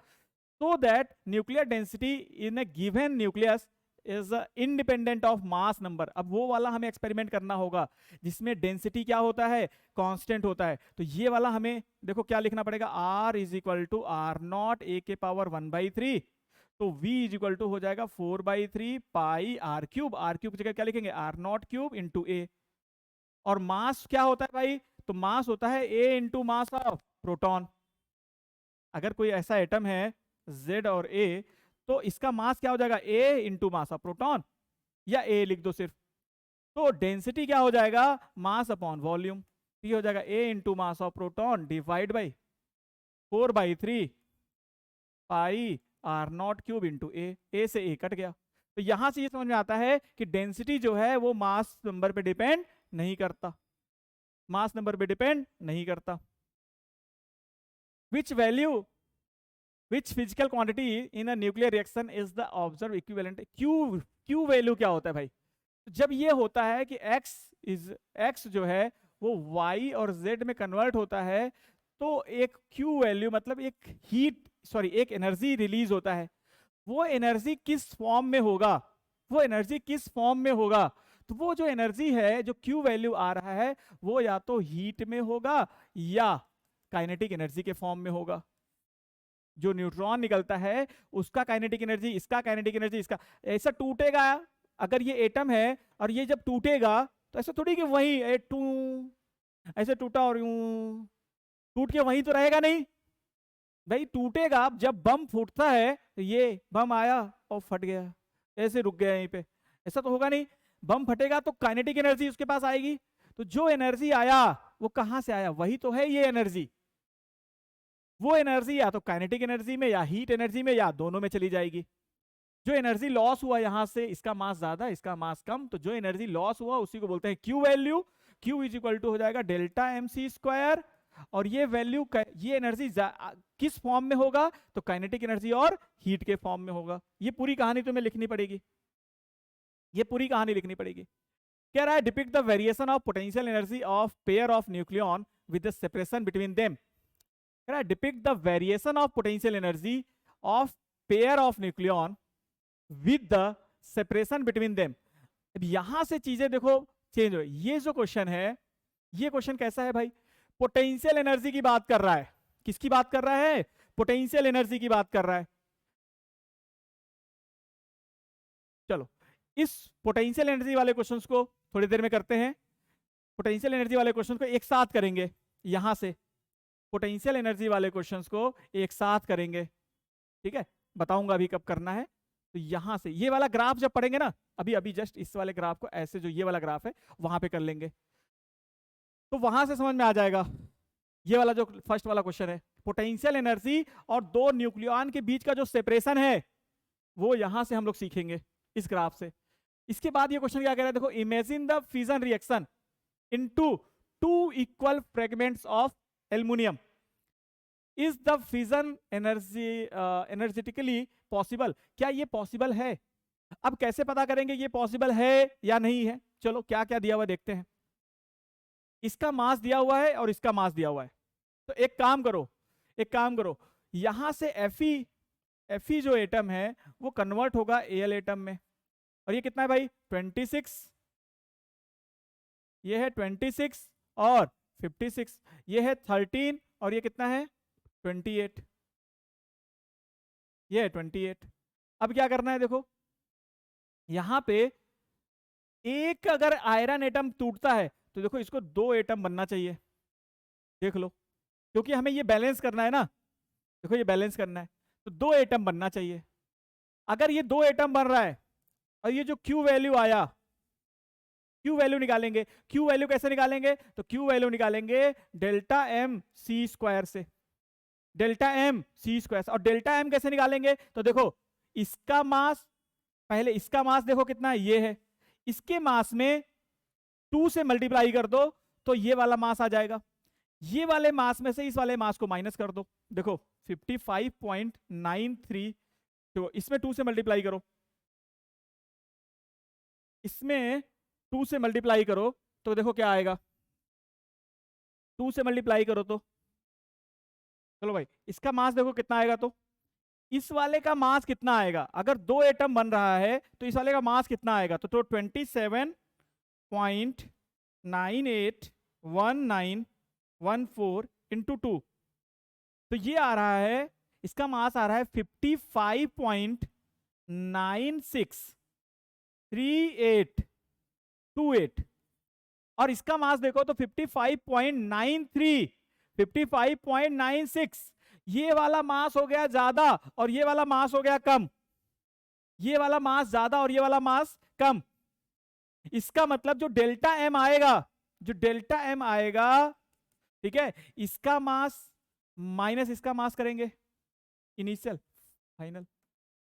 A: so that nuclear density in a given nucleus is independent of mass number। अब वो वाला हमें एक्सपेरिमेंट करना होगा जिसमें डेंसिटी क्या होता है, कांस्टेंट होता है। तो ये वाला हमें देखो क्या लिखना पड़ेगा, R is equal to R naught A के पावर 1/3, तो V इज इक्वल टू हो जाएगा 4/3 pi are cube, are cube की जगह क्या लिखेंगे, आर नॉट क्यूब इंटू ए। और मास क्या होता है भाई, तो मास होता है ए इंटू मास ऑफ प्रोटॉन। अगर कोई ऐसा एटम है Z और A, तो इसका मास क्या हो जाएगा, A into mass of proton, या A लिख दो सिर्फ। तो डेंसिटी क्या हो जाएगा, मास अपॉन वॉल्यूम, ये हो जाएगा A into mass of proton divide by 4/3 pi R nought cube into A से A कट गया। तो यहां से ये समझ में आता है कि डेंसिटी जो है वो मास नंबर पे डिपेंड नहीं करता, मास नंबर पे डिपेंड नहीं करता। which value which physical quantity in a nuclear reaction is the observed equivalent, q value क्या होता है भाई, जब ये होता है कि x जो है वो y और z में कन्वर्ट होता है, तो एक q वैल्यू मतलब एक एनर्जी रिलीज होता है। वो एनर्जी किस फॉर्म में होगा, वो एनर्जी किस फॉर्म में होगा, तो वो जो एनर्जी है, जो Q वैल्यू आ रहा है, वो या तो हीट में होगा या काइनेटिक एनर्जी के फॉर्म में होगा। जो न्यूट्रॉन निकलता है उसका काइनेटिक एनर्जी, इसका काइनेटिक एनर्जी, इसका ऐसा टूटेगा। अगर ये एटम है और ये जब टूटेगा तो ऐसा थोड़ी कि वही ऐसे टूटा और यूं टूट के वहीं तो रहेगा नहीं भाई, टूटेगा। जब बम फूटता है तो ये बम आया और फट गया, ऐसे रुक गया यहीं पे, ऐसा तो होगा नहीं। बम फटेगा तो काइनेटिक एनर्जी उसके पास आएगी, तो जो एनर्जी आया वो कहां से आया, वही तो है ये एनर्जी। वो एनर्जी या तो काइनेटिक एनर्जी में या हीट एनर्जी में या दोनों में चली जाएगी। जो एनर्जी लॉस हुआ यहां से, इसका मास ज्यादा इसका मास कम, तो जो एनर्जी लॉस हुआ उसी को बोलते हैं Q value. Q is equal to हो जाएगा डेल्टा एम सी स्क्वायर, और ये वैल्यू ये एनर्जी किस फॉर्म में होगा, तो काइनेटिक एनर्जी और हीट के फॉर्म में होगा। ये पूरी कहानी तुम्हें लिखनी पड़ेगी, ये पूरी कहानी लिखनी पड़ेगी। कह रहा है depict the variation of potential energy of pair of nucleon with the separation between them. कह रहा है depict the variation of potential energy of pair of nucleon with the separation between them. अब यहां से चीजें देखो चेंज हो। ये जो क्वेश्चन है, ये क्वेश्चन कैसा है भाई, पोटेंशियल एनर्जी की बात कर रहा है, किसकी बात कर रहा है? पोटेंशियल एनर्जी की बात कर रहा है। चलो इस पोटेंशियल एनर्जी वाले क्वेश्चंस को थोड़ी देर में करते हैं। पोटेंशियल एनर्जी वाले क्वेश्चन को एक साथ करेंगे, यहां से पोटेंशियल एनर्जी वाले क्वेश्चंस को एक साथ करेंगे, ठीक है? बताऊंगा अभी कब करना है। तो यहां से ये वाला ग्राफ जब पढ़ेंगे ना, अभी अभी जस्ट इस वाले ग्राफ को ऐसे, जो ये वाला ग्राफ है वहां पे कर लेंगे, तो वहां से समझ में आ जाएगा। ये वाला जो फर्स्ट वाला क्वेश्चन है, पोटेंशियल एनर्जी और दो न्यूक्लियॉन के बीच का जो सेपरेशन है वो यहां से हम लोग सीखेंगे इस ग्राफ से। इसके बाद ये क्वेश्चन क्या कह रहा है, देखो, imagine the fission reaction into two equal fragments of aluminium, is the fission energy energetically possible? क्या ये पॉसिबल है? अब कैसे पता करेंगे ये पॉसिबल है या नहीं है? चलो क्या क्या दिया हुआ देखते हैं। इसका मास दिया हुआ है और इसका मास दिया हुआ है, तो एक काम करो, यहां से Fe जो एटम है वो कन्वर्ट होगा Al एटम में, और ये कितना है भाई? 26, ये है 26 और 56, ये है 13 और ये कितना है? 28, ये है 28। अब क्या करना है, देखो यहां पे एक अगर आयरन एटम टूटता है तो देखो इसको दो एटम बनना चाहिए, देख लो, क्योंकि हमें ये बैलेंस करना है ना, देखो ये बैलेंस करना है, तो दो एटम बनना चाहिए। अगर ये दो एटम बन रहा है और ये जो Q वैल्यू आया, Q वैल्यू निकालेंगे। Q वैल्यू कैसे निकालेंगे? तो Q वैल्यू निकालेंगे डेल्टा M C स्क्वायर से, डेल्टा M C स्क्वायर से। और डेल्टा M कैसे निकालेंगे? तो देखो इसका मास, पहले इसका मास देखो कितना है, ये है, इसके मास में 2 से मल्टीप्लाई कर दो तो ये वाला मास आ जाएगा। ये वाले मास में से इस वाले मास को माइनस कर दो, देखो 55.93, तो इसमें 2 से मल्टीप्लाई करो, इसमें 2 से मल्टीप्लाई करो तो देखो क्या आएगा, 2 से मल्टीप्लाई करो तो चलो भाई इसका मास देखो कितना आएगा, तो इस वाले का मास कितना आएगा? अगर दो एटम बन रहा है तो इस वाले का मास कितना आएगा? तो 27.981914 इंटू 2, तो ये आ रहा है, इसका मास आ रहा है 55.963828, और इसका मास देखो तो 55.93, 55.96। ये वाला मास हो गया ज्यादा और ये वाला मास हो गया कम, ये वाला मास ज्यादा और ये वाला मास कम। इसका मतलब जो डेल्टा एम आएगा, ठीक है, इसका मास माइनस इसका मास करेंगे, initial final,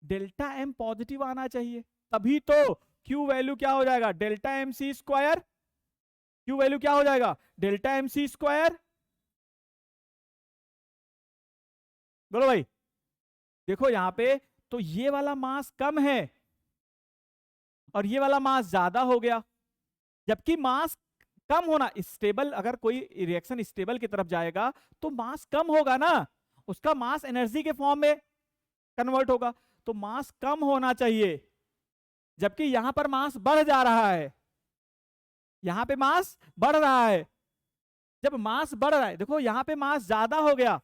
A: delta m positive आना चाहिए, तभी तो Q वैल्यू क्या हो जाएगा? Delta m c square. Q value क्या हो जाएगा? Delta m c square. बोलो भाई, देखो यहां पे तो ये वाला मास कम है और ये वाला मास ज्यादा हो गया, जबकि मास कम होना, स्टेबल, अगर कोई रिएक्शन स्टेबल की तरफ जाएगा तो मास कम होगा ना, उसका मास एनर्जी के फॉर्म में कन्वर्ट होगा, तो मास कम होना चाहिए, जबकि यहां पर मास बढ़ जा रहा है, यहां पे मास बढ़ रहा है। जब मास बढ़ रहा है, देखो यहां पे मास ज्यादा हो गया,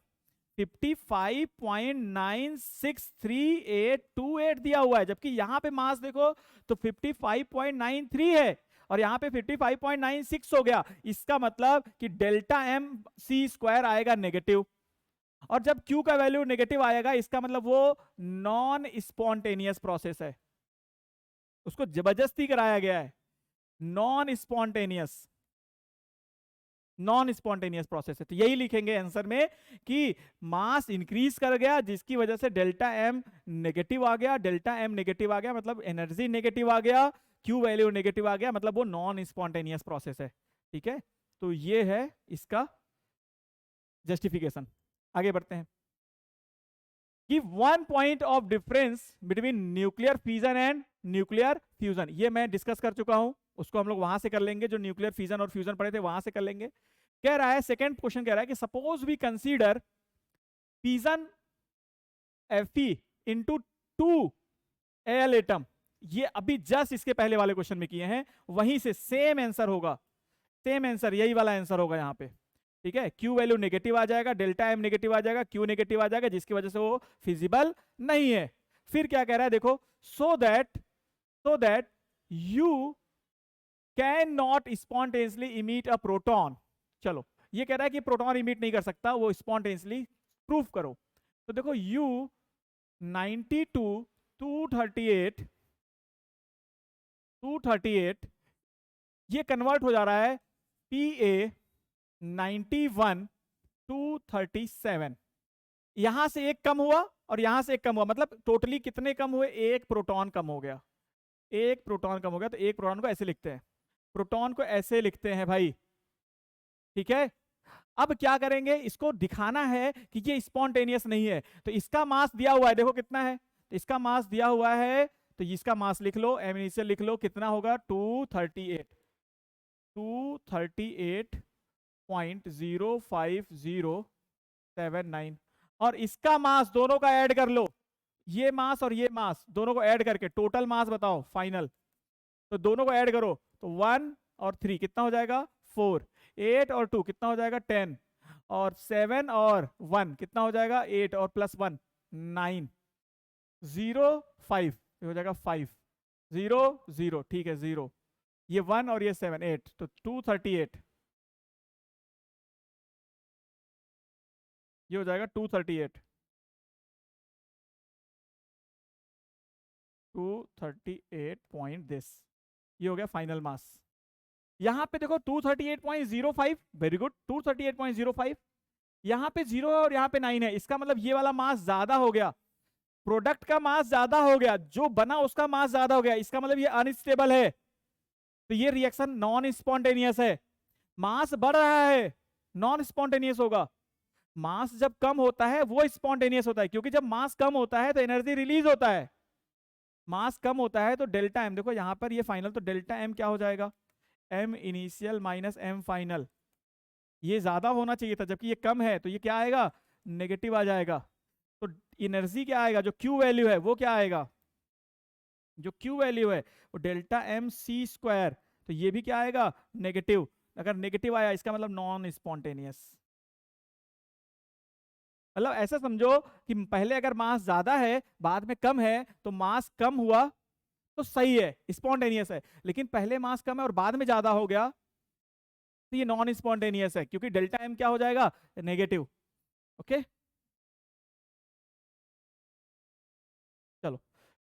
A: 55.963828 दिया हुआ है, जबकि यहां पे मास देखो तो 55.93 है और यहां पे 55.96 हो गया। इसका मतलब कि डेल्टा एम सी स्क्वायर आएगा नेगेटिव, और जब Q का वैल्यू नेगेटिव आएगा इसका मतलब वो नॉन स्पॉन्टेनियस प्रोसेस है, उसको जबरदस्ती कराया गया है, नॉन स्पॉन्टेनियस प्रोसेस है। तो यही लिखेंगे आंसर में कि मास इंक्रीज कर गया जिसकी वजह से डेल्टा एम नेगेटिव आ गया, डेल्टा एम नेगेटिव आ गया मतलब एनर्जी नेगेटिव आ गया, Q वैल्यू नेगेटिव आ गया मतलब वो नॉन स्पॉन्टेनियस प्रोसेस है, ठीक है। तो ये है इसका जस्टिफिकेशन। आगे बढ़ते हैं कि 1 point of difference between nuclear fission and nuclear fusion, ये मैं डिस्कस कर चुका हूं, उसको हम लोग वहां से कर लेंगे, जो न्यूक्लियर फिजन और फ्यूजन पढ़े थे वहां से कर लेंगे। कह रहा है, सेकंड क्वेश्चन कह रहा है कि suppose we consider fission Fe into 2 Al atom, ये अभी जस्ट इसके पहले वाले क्वेश्चन में किए हैं, वहीं से सेम आंसर होगा, सेम आंसर, यही वाला आंसर होगा यहाँ पे, ठीक है, क्यू वैल्यू नेगेटिव आ जाएगा, डेल्टा एम नेगेटिव आ जाएगा, क्यू नेगेटिव आ जाएगा, जिसकी वजह से वो फिजिबल नहीं है। फिर क्या कह रहा है देखो, so that you can not spontaneously emit a proton. चलो, ये कह रहा है कि प्रोटॉन इमिट नहीं कर सकता, वो स्पॉन्टेनियसली प्रूफ करो। तो देखो यू 92 238 ये कन्वर्ट हो जा रहा है PA 91 237। यहां से एक कम हुआ और यहां से एक कम हुआ, मतलब टोटली कितने कम हुए, एक प्रोटॉन कम हो गया, एक प्रोटॉन कम हो गया। तो एक प्रोटॉन को ऐसे लिखते हैं, प्रोटॉन को ऐसे लिखते हैं भाई, ठीक है। अब क्या करेंगे, इसको दिखाना है कि ये स्पॉन्टेनियस नहीं है। तो इसका मास दिया हुआ है, देखो कितना है, तो इसका मास दिया हुआ है, तो इसका मास लिख लो, एम इनिशियल लिख लो, कितना होगा 238.05079। और इसका मास दोनों का ऐड कर लो, ये मास और ये मास दोनों को ऐड करके टोटल मास बताओ फाइनल। तो दोनों को ऐड करो, तो 1 और 3 कितना हो जाएगा 4, 8 और 2 कितना हो जाएगा 10, और 7 और 1 कितना हो जाएगा 8, और प्लस 1 9, 0 5 हो जाएगा 5 0 0, ठीक है 0, ये 1 और ये 7 8, तो 238, ये हो जाएगा 238 पॉइंट दिस, ये हो गया फाइनल मास। यहां पे देखो 238.05, वेरी गुड 238.05, यहां पे 0 है और यहां पे 9 है, इसका मतलब ये वाला मास ज्यादा हो गया, प्रोडक्ट का मास ज्यादा हो गया, जो बना उसका मास ज्यादा हो गया, इसका मतलब ये अनस्टेबल है, तो ये रिएक्शन नॉन स्पॉन्टेनियस है। मास बढ़ रहा है, नॉन स्पॉन्टेनियस होगा। मास जब कम होता है वो स्पॉन्टेनियस होता है, क्योंकि जब मास कम होता है तो एनर्जी रिलीज होता है। मास कम होता है तो डेल्टा एम, देखो यहां पर ये फाइनल, तो डेल्टा एम क्या हो जाएगा, m initial minus m final. ये ज्यादा होना चाहिए था, जबकि ये कम है, तो ये क्या आएगा नेगेटिव आ जाएगा। तो एनर्जी क्या आएगा, जो क्यू वैल्यू है वो क्या आएगा, जो क्यू वैल्यू है वो डेल्टा एम सी स्क्वायर, तो ये भी क्या आएगा नेगेटिव। अगर नेगेटिव आया इसका मतलब नॉन स्पॉन्टेनियस। मतलब ऐसा समझो कि पहले अगर मास ज्यादा है बाद में कम है तो मास कम हुआ तो सही है, स्पॉन्टेनियस है। लेकिन पहले मास कम है और बाद में ज्यादा हो गया तो ये नॉन स्पॉन्टेनियस है, क्योंकि डेल्टा एम क्या हो जाएगा नेगेटिव। ओके, चलो,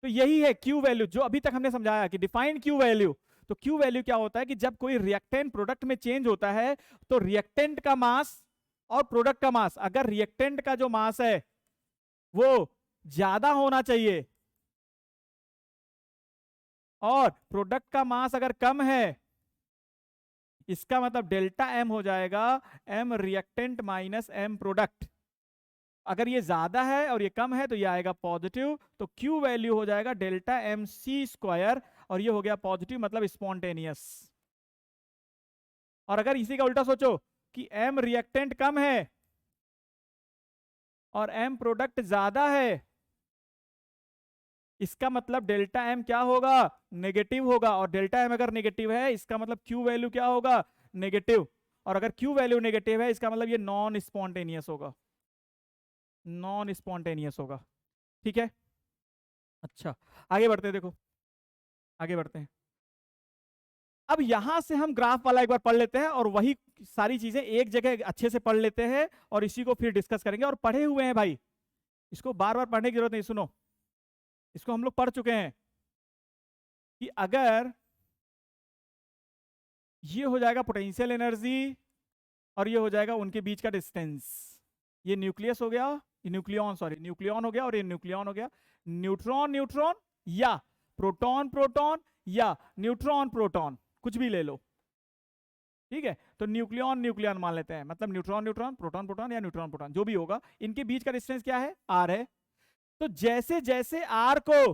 A: तो यही है क्यू वैल्यू जो अभी तक हमने समझाया कि डिफाइंड क्यू वैल्यू। तो क्यू वैल्यू क्या होता है कि जब कोई रिएक्टेंट प्रोडक्ट में चेंज होता है तो रिएक्टेंट का मास और प्रोडक्ट का मास, अगर रिएक्टेंट का जो मास है वो ज्यादा होना चाहिए और प्रोडक्ट का मास अगर कम है, इसका मतलब डेल्टा एम हो जाएगा m reactant minus m product. अगर ये ज्यादा है और ये कम है तो ये आएगा पॉजिटिव, तो क्यू वैल्यू हो जाएगा डेल्टा एम सी स्क्वायर, और ये हो गया पॉजिटिव मतलब स्पॉन्टेनियस। और अगर इसी का उल्टा सोचो कि एम रिएक्टेंट कम है और एम प्रोडक्ट ज्यादा है, इसका मतलब डेल्टा एम क्या होगा नेगेटिव होगा, और डेल्टा एम अगर नेगेटिव है इसका मतलब क्यू वैल्यू क्या होगा नेगेटिव, और अगर क्यू वैल्यू नेगेटिव है इसका मतलब ये नॉन स्पॉन्टेनियस होगा, नॉन स्पॉन्टेनियस होगा। ठीक है, अच्छा आगे बढ़ते हैं, देखो आगे बढ़ते हैं। अब यहां से हम ग्राफ वाला एक बार पढ़ लेते हैं और वही सारी चीजें एक जगह अच्छे से पढ़ लेते हैं और इसी को फिर डिस्कस करेंगे। और पढ़े हुए हैं भाई, इसको बार बार पढ़ने की जरूरत नहीं, सुनो इसको हम लोग पढ़ चुके हैं कि अगर ये हो जाएगा पोटेंशियल एनर्जी और ये हो जाएगा उनके बीच का डिस्टेंस, ये न्यूक्लियस हो गया, ये न्यूक्लियन सॉरी न्यूक्लियन हो गया और ये न्यूक्लियन हो गया, न्यूट्रॉन न्यूट्रॉन या प्रोटॉन प्रोटॉन या न्यूट्रॉन प्रोटॉन कुछ भी ले लो, ठीक है। तो न्यूक्लियन न्यूक्लियन मान लेते हैं, मतलब न्यूट्रॉन न्यूट्रॉन प्रोटॉन प्रोटॉन या न्यूट्रॉन प्रोटॉन जो भी होगा, इनके बीच का डिस्टेंस क्या है आर है। तो जैसे जैसे आर को,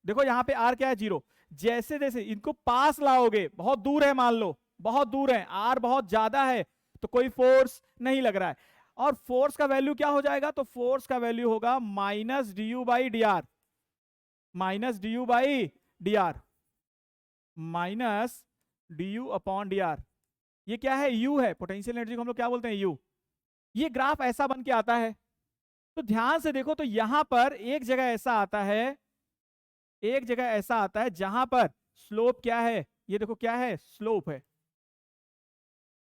A: देखो यहां पे आर क्या है 0, जैसे जैसे इनको पास लाओगे, बहुत दूर है मान लो, बहुत दूर है, आर बहुत ज्यादा है तो कोई फोर्स नहीं लग रहा है, और फोर्स का वैल्यू क्या हो जाएगा, तो फोर्स का वैल्यू होगा minus D you by D R, minus D you by D R, minus D you upon D R. ये क्या है यू है, पोटेंशियल एनर्जी को हम लोग क्या बोलते हैं यू, ये ग्राफ ऐसा बन के आता है। तो ध्यान से देखो, तो यहां पर एक जगह ऐसा आता है, एक जगह ऐसा आता है जहां पर स्लोप क्या है, ये देखो क्या है, स्लोप है।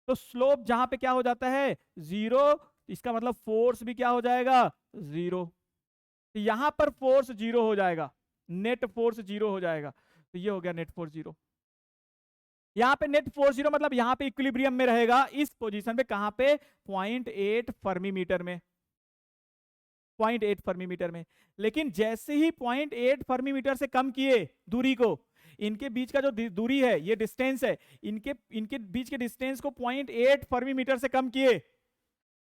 A: तो स्लोप जहां पे क्या हो जाता है, जीरो, इसका मतलब फोर्स भी क्या हो जाएगा, जीरो। तो यहां पर फोर्स जीरो हो जाएगा, नेट फोर्स जीरो हो जाएगा। तो ये हो गया नेट फोर्स जीरो। यहां पे नेट फोर्स जीरो मतलब यहां पे इक्विलिब्रियम में रहेगा, इस पोजीशन पे, कहां पे, 0.8 फर्मी मीटर में, 0.8 फर्मी मीटर में। लेकिन जैसे ही 0.8 फर्मी मीटर से कम किए दूरी को, इनके बीच का जो दूरी है, ये डिस्टेंस है, इनके इनके बीच के डिस्टेंस को 0.8 फर्मी मीटर से कम किए,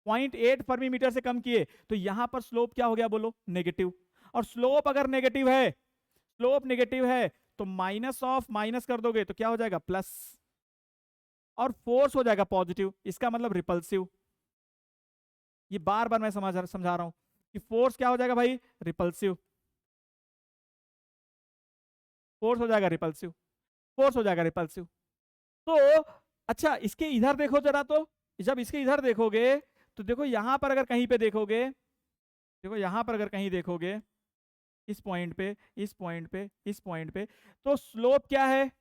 A: 0.8 फर्मी मीटर से कम किए, तो यहां पर स्लोप क्या हो गया बोलो, नेगेटिव। और स्लोप अगर नेगेटिव है, स्लोप नेगेटिव है, तो माइनस ऑफ माइनस कर दोगे तो क्या हो जाएगा, प्लस। और फोर्स हो जाएगा पॉजिटिव, इसका मतलब रिपल्सिव। ये बार बार मैं समझा रहा हूं कि फोर्स क्या हो जाएगा भाई, रिपल्सिव। फोर्स हो जाएगा रिपल्सिव, फोर्स हो जाएगा रिपल्सिव। तो अच्छा, इसके इधर देखो जरा, तो जब इसके इधर देखोगे, तो देखो यहां पर अगर कहीं पे देखोगे, देखो यहां पर अगर कहीं देखोगे, इस पॉइंट पे, इस पॉइंट पे, इस पॉइंट पे, तो स्लोप क्या है,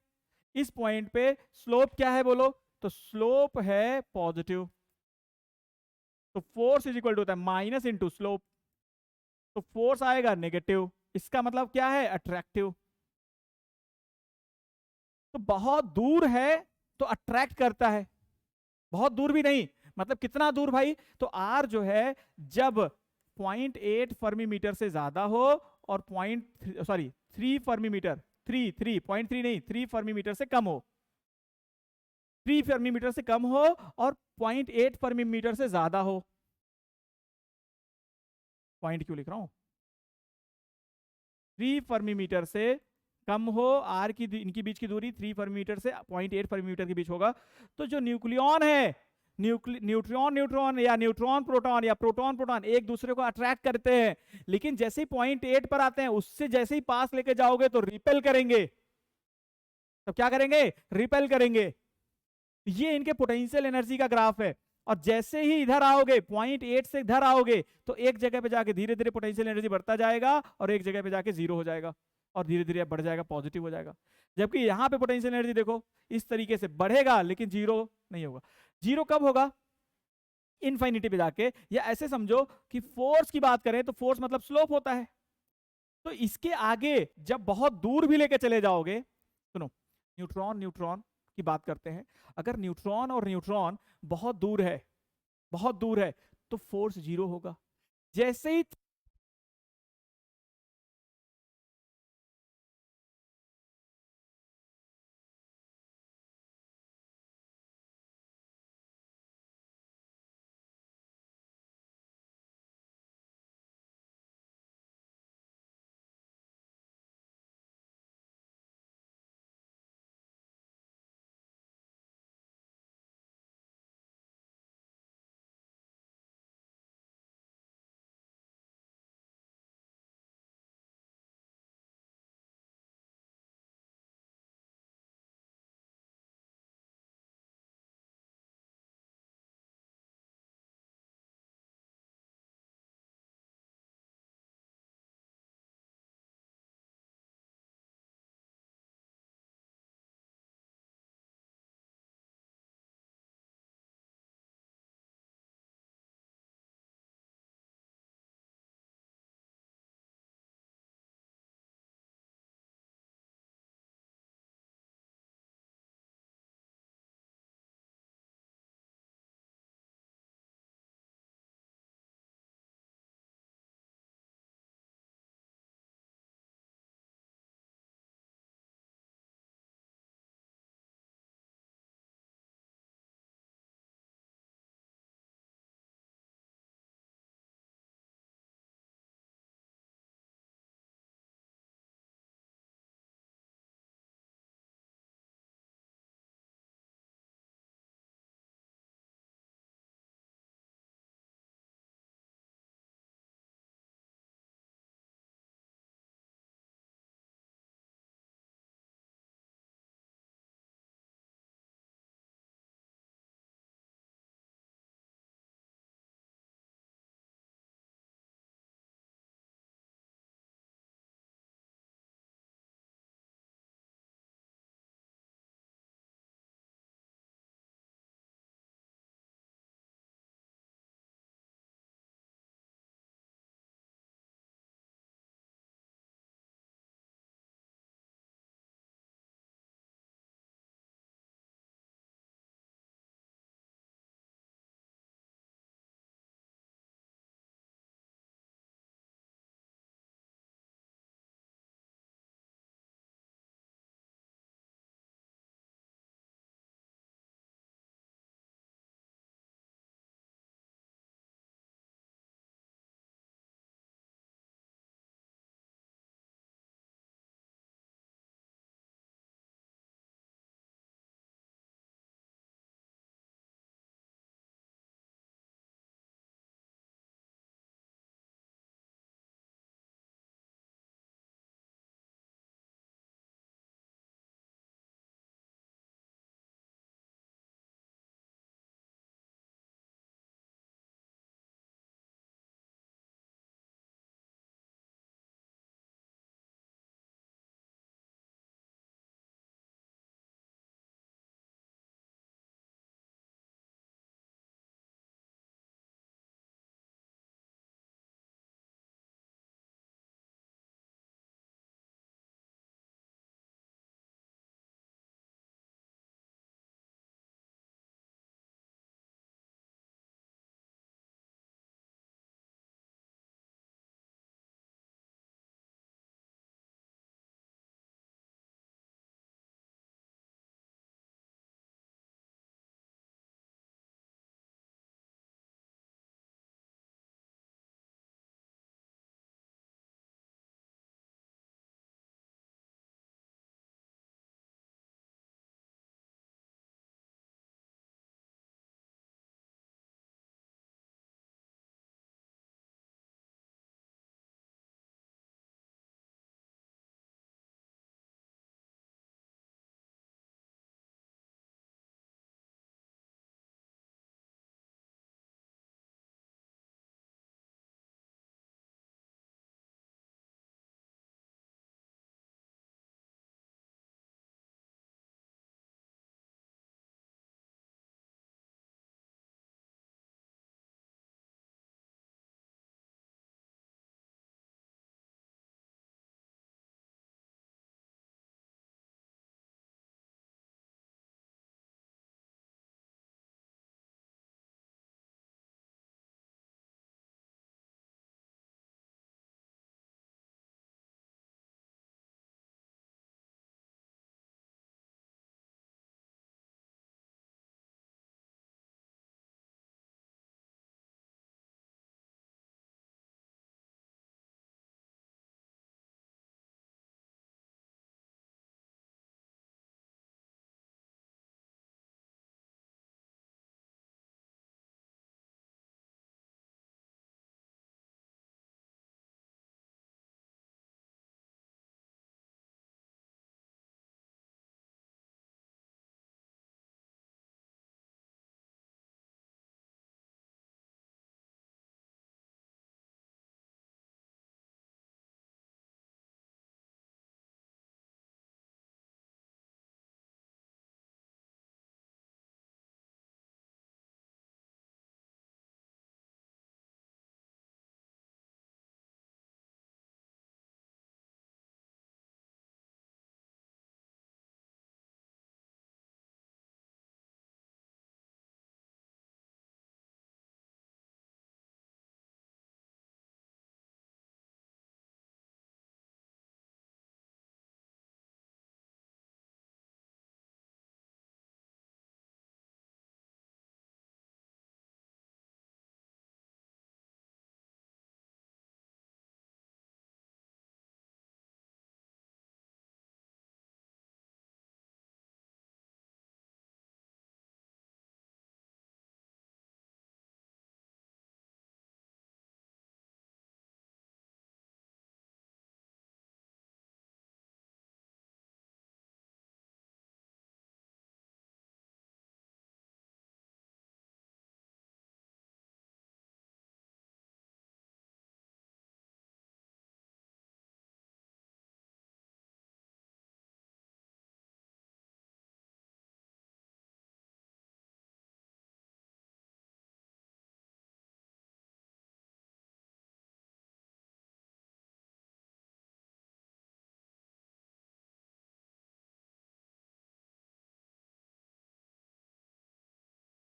A: इस पॉइंट पे स्लोप क्या है बोलो, तो स्लोप है पॉजिटिव। तो फोर्स इज इक्वल टू होता है माइनस इंटू स्लोप, तो फोर्स आएगा नेगेटिव, इसका मतलब क्या है, अट्रैक्टिव। तो बहुत दूर है तो अट्रैक्ट करता है, बहुत दूर भी नहीं, मतलब कितना दूर भाई, तो आर जो है, जब 0.8 फर्मी मीटर से ज्यादा हो, और पॉइंट सॉरी 3 फर्मी मीटर, 3.3 नहीं, 3 फर्मी मीटर से कम हो, 3 फर्मी मीटर से कम हो, और 0.8 फर्मी मीटर से ज्यादा हो। पॉइंट क्यों लिख रहा हूं, 3 फर्मी मीटर से कम हो, आर की इनकी बीच की दूरी 3 फर्मी मीटर से 0.8 फर्मी मीटर के बीच होगा, तो जो न्यूक्लियन है, न्यूट्रॉन न्यूट्रॉन या न्यूट्रॉन प्रोटॉन या प्रोटॉन प्रोटॉन एक दूसरे को अट्रैक्ट करते हैं, लेकिन जैसे ही 0.8 पर आते हैं, उससे जैसे ही पास लेके जाओगे तो रिपेल करेंगे। तो क्या करेंगे, रिपेल करेंगे। ये इनके पोटेंशियल एनर्जी का ग्राफ है। और जैसे ही इधर आओगे, 0.8 से इधर आओगे, तो एक जगह पे जाके धीरे धीरे पोटेंशियल एनर्जी बढ़ता जाएगा, और एक जगह पे जाके जीरो हो जाएगा, और धीरे धीरे बढ़ जाएगा, पॉजिटिव हो जाएगा। जबकि यहां पे पोटेंशियल एनर्जी देखो, इस तरीके से बढ़ेगा लेकिन जीरो नहीं होगा। जीरो कब होगा, इनफाइनिटी पे जाके, या ऐसे समझो कि फोर्स की बात करें तो फोर्स मतलब स्लोप होता है। तो इसके आगे जब बहुत दूर भी लेके चले जाओगे, सुनो, न्यूट्रॉन न्यूट्रॉन की बात करते हैं, अगर न्यूट्रॉन और न्यूट्रॉन बहुत दूर है, बहुत दूर है, तो फोर्स जीरो होगा। जैसे ही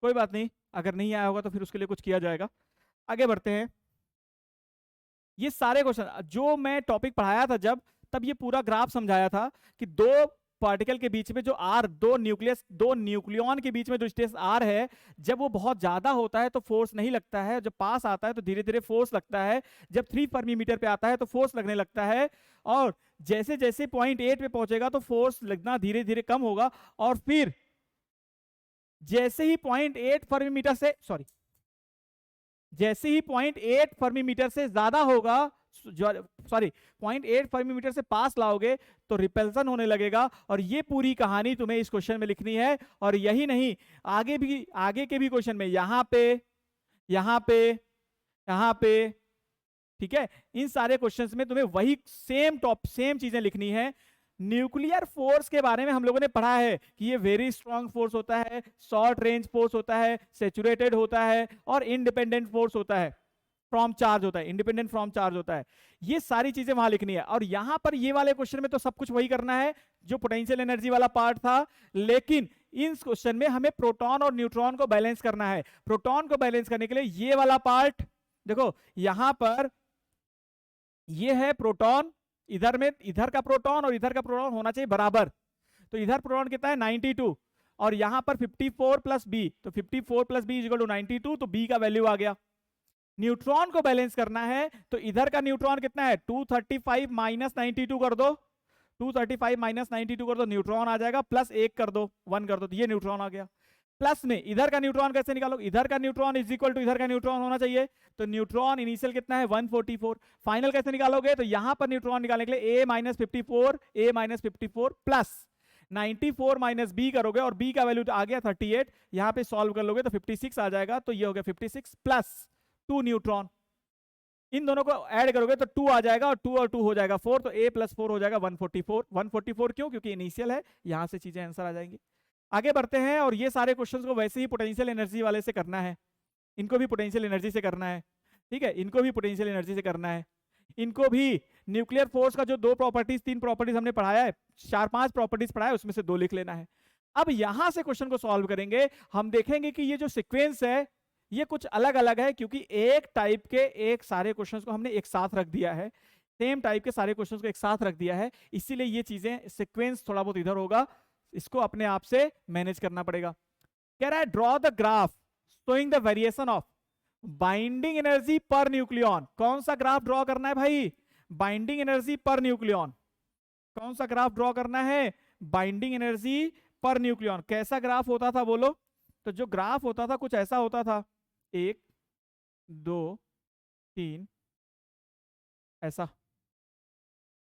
A: कोई बात नहीं, अगर नहीं आया होगा तो फिर उसके लिए कुछ किया जाएगा। आगे बढ़ते हैं। ये सारे क्वेश्चन जो मैं टॉपिक पढ़ाया था जब, तब ये पूरा ग्राफ समझाया था कि दो पार्टिकल के बीच में जो आर, दो न्यूक्लियस, दो न्यूक्लियॉन के बीच में जो स्ट्रेस आर है, जब वो बहुत ज्यादा होता है तो फोर्स नहीं लगता है, जब पास आता है तो धीरे धीरे फोर्स लगता है, जब 3 फर्मी मीटर पे आता है तो फोर्स लगने लगता है, और जैसे जैसे पॉइंट 8 पे पहुंचेगा तो फोर्स लगना धीरे धीरे कम होगा, और फिर जैसे ही पॉइंट 8 फर्मी मीटर से, सॉरी, जैसे ही 0.8 फर्मी मीटर से ज्यादा होगा, सॉरी 0.8 फर्मी मीटर से पास लाओगे तो रिपल्सन होने लगेगा। और ये पूरी कहानी तुम्हें इस क्वेश्चन में लिखनी है। और यही नहीं, आगे भी, आगे के भी क्वेश्चन में यहां पे, यहां पे, यहां पे, ठीक है, इन सारे क्वेश्चंस में तुम्हें वही सेम चीजें लिखनी है। न्यूक्लियर फोर्स के बारे में हम लोगों ने पढ़ा है कि ये वेरी स्ट्रॉन्ग फोर्स होता है, शॉर्ट रेंज फोर्स होता है, सेचुरेटेड होता है, और इंडिपेंडेंट फोर्स होता है, फ्रॉम चार्ज होता है, इंडिपेंडेंट फ्रॉम चार्ज होता है। ये सारी चीजें वहां लिखनी है। और यहां पर ये वाले क्वेश्चन में तो सब कुछ वही करना है जो पोटेंशियल एनर्जी वाला पार्ट था, लेकिन इन क्वेश्चन में हमें प्रोटॉन और न्यूट्रॉन को बैलेंस करना है। प्रोटॉन को बैलेंस करने के लिए ये वाला पार्ट देखो, यहां पर ये है प्रोटॉन, इधर में, इधर का प्रोटॉन और इधर का प्रोटॉन होना चाहिए बराबर। तो इधर प्रोटॉन कितना है 92, और यहां पर 54 प्लस बी, तो 54 प्लस बी इक्वल टू 92, तो बी का वैल्यू आ गया। न्यूट्रॉन को बैलेंस करना है तो इधर का न्यूट्रॉन कितना है 235 माइनस 92 कर दो, 235 माइनस 92 कर दो, न्यूट्रॉन आ जाएगा, प्लस 1 कर दो, 1 कर दो, तो ये न्यूट्रॉन आ गया। प्लस में इधर का न्यूट्रॉन कैसे निकालो, इधर का न्यूट्रॉन इज इक्वल टू इधर का न्यूट्रॉन होना चाहिए, तो न्यूट्रॉन इनिशियल कितना है 144, फाइनल कैसे निकालोगे, तो यहां पर न्यूट्रॉन निकालने के लिए a minus 54 plus 94 minus b करोगे, और बी का वैल्यू आ गया 38, यहां पे सॉल्व कर लोगे तो 56 आ जाएगा, तो ये हो गया 56 प्लस 2 न्यूट्रॉन, इन दोनों को ऐड करोगे तो 2 आ जाएगा, और 2 और 2 हो जाएगा 4, तो a प्लस 4 हो जाएगा 144। 144 क्यों, क्योंकि इनिशियल है, यहां से चीजें आंसर आ जाएंगी। आगे बढ़ते हैं, और ये सारे क्वेश्चंस को वैसे ही पोटेंशियल एनर्जी वाले से करना है, इनको भी पोटेंशियल एनर्जी से करना है, ठीक है, इनको भी पोटेंशियल एनर्जी से करना है। इनको भी न्यूक्लियर फोर्स का जो 2 प्रॉपर्टीज 3 प्रॉपर्टीज हमने पढ़ाया है, 4-5 प्रॉपर्टीज पढ़ाया है, उसमें से 2 लिख लेना है। अब यहां से क्वेश्चन को सॉल्व करेंगे, हम देखेंगे कि ये जो सिक्वेंस है ये कुछ अलग अलग है, क्योंकि एक टाइप के एक सारे क्वेश्चंस को हमने एक साथ रख दिया है, सेम टाइप के सारे क्वेश्चंस को एक साथ रख दिया है, इसीलिए ये चीजें सिक्वेंस थोड़ा बहुत इधर होगा, इसको अपने आप से मैनेज करना पड़ेगा। कह रहा है draw the graph showing the variation of binding energy per nucleon. कौन सा ग्राफ ड्रॉ करना है भाई, बाइंडिंग एनर्जी पर न्यूक्लियॉन। कौन सा ग्राफ ड्रॉ करना है, बाइंडिंग एनर्जी पर न्यूक्लियॉन। कैसा ग्राफ होता था बोलो, तो जो ग्राफ होता था कुछ ऐसा होता था, 1 2 3 ऐसा,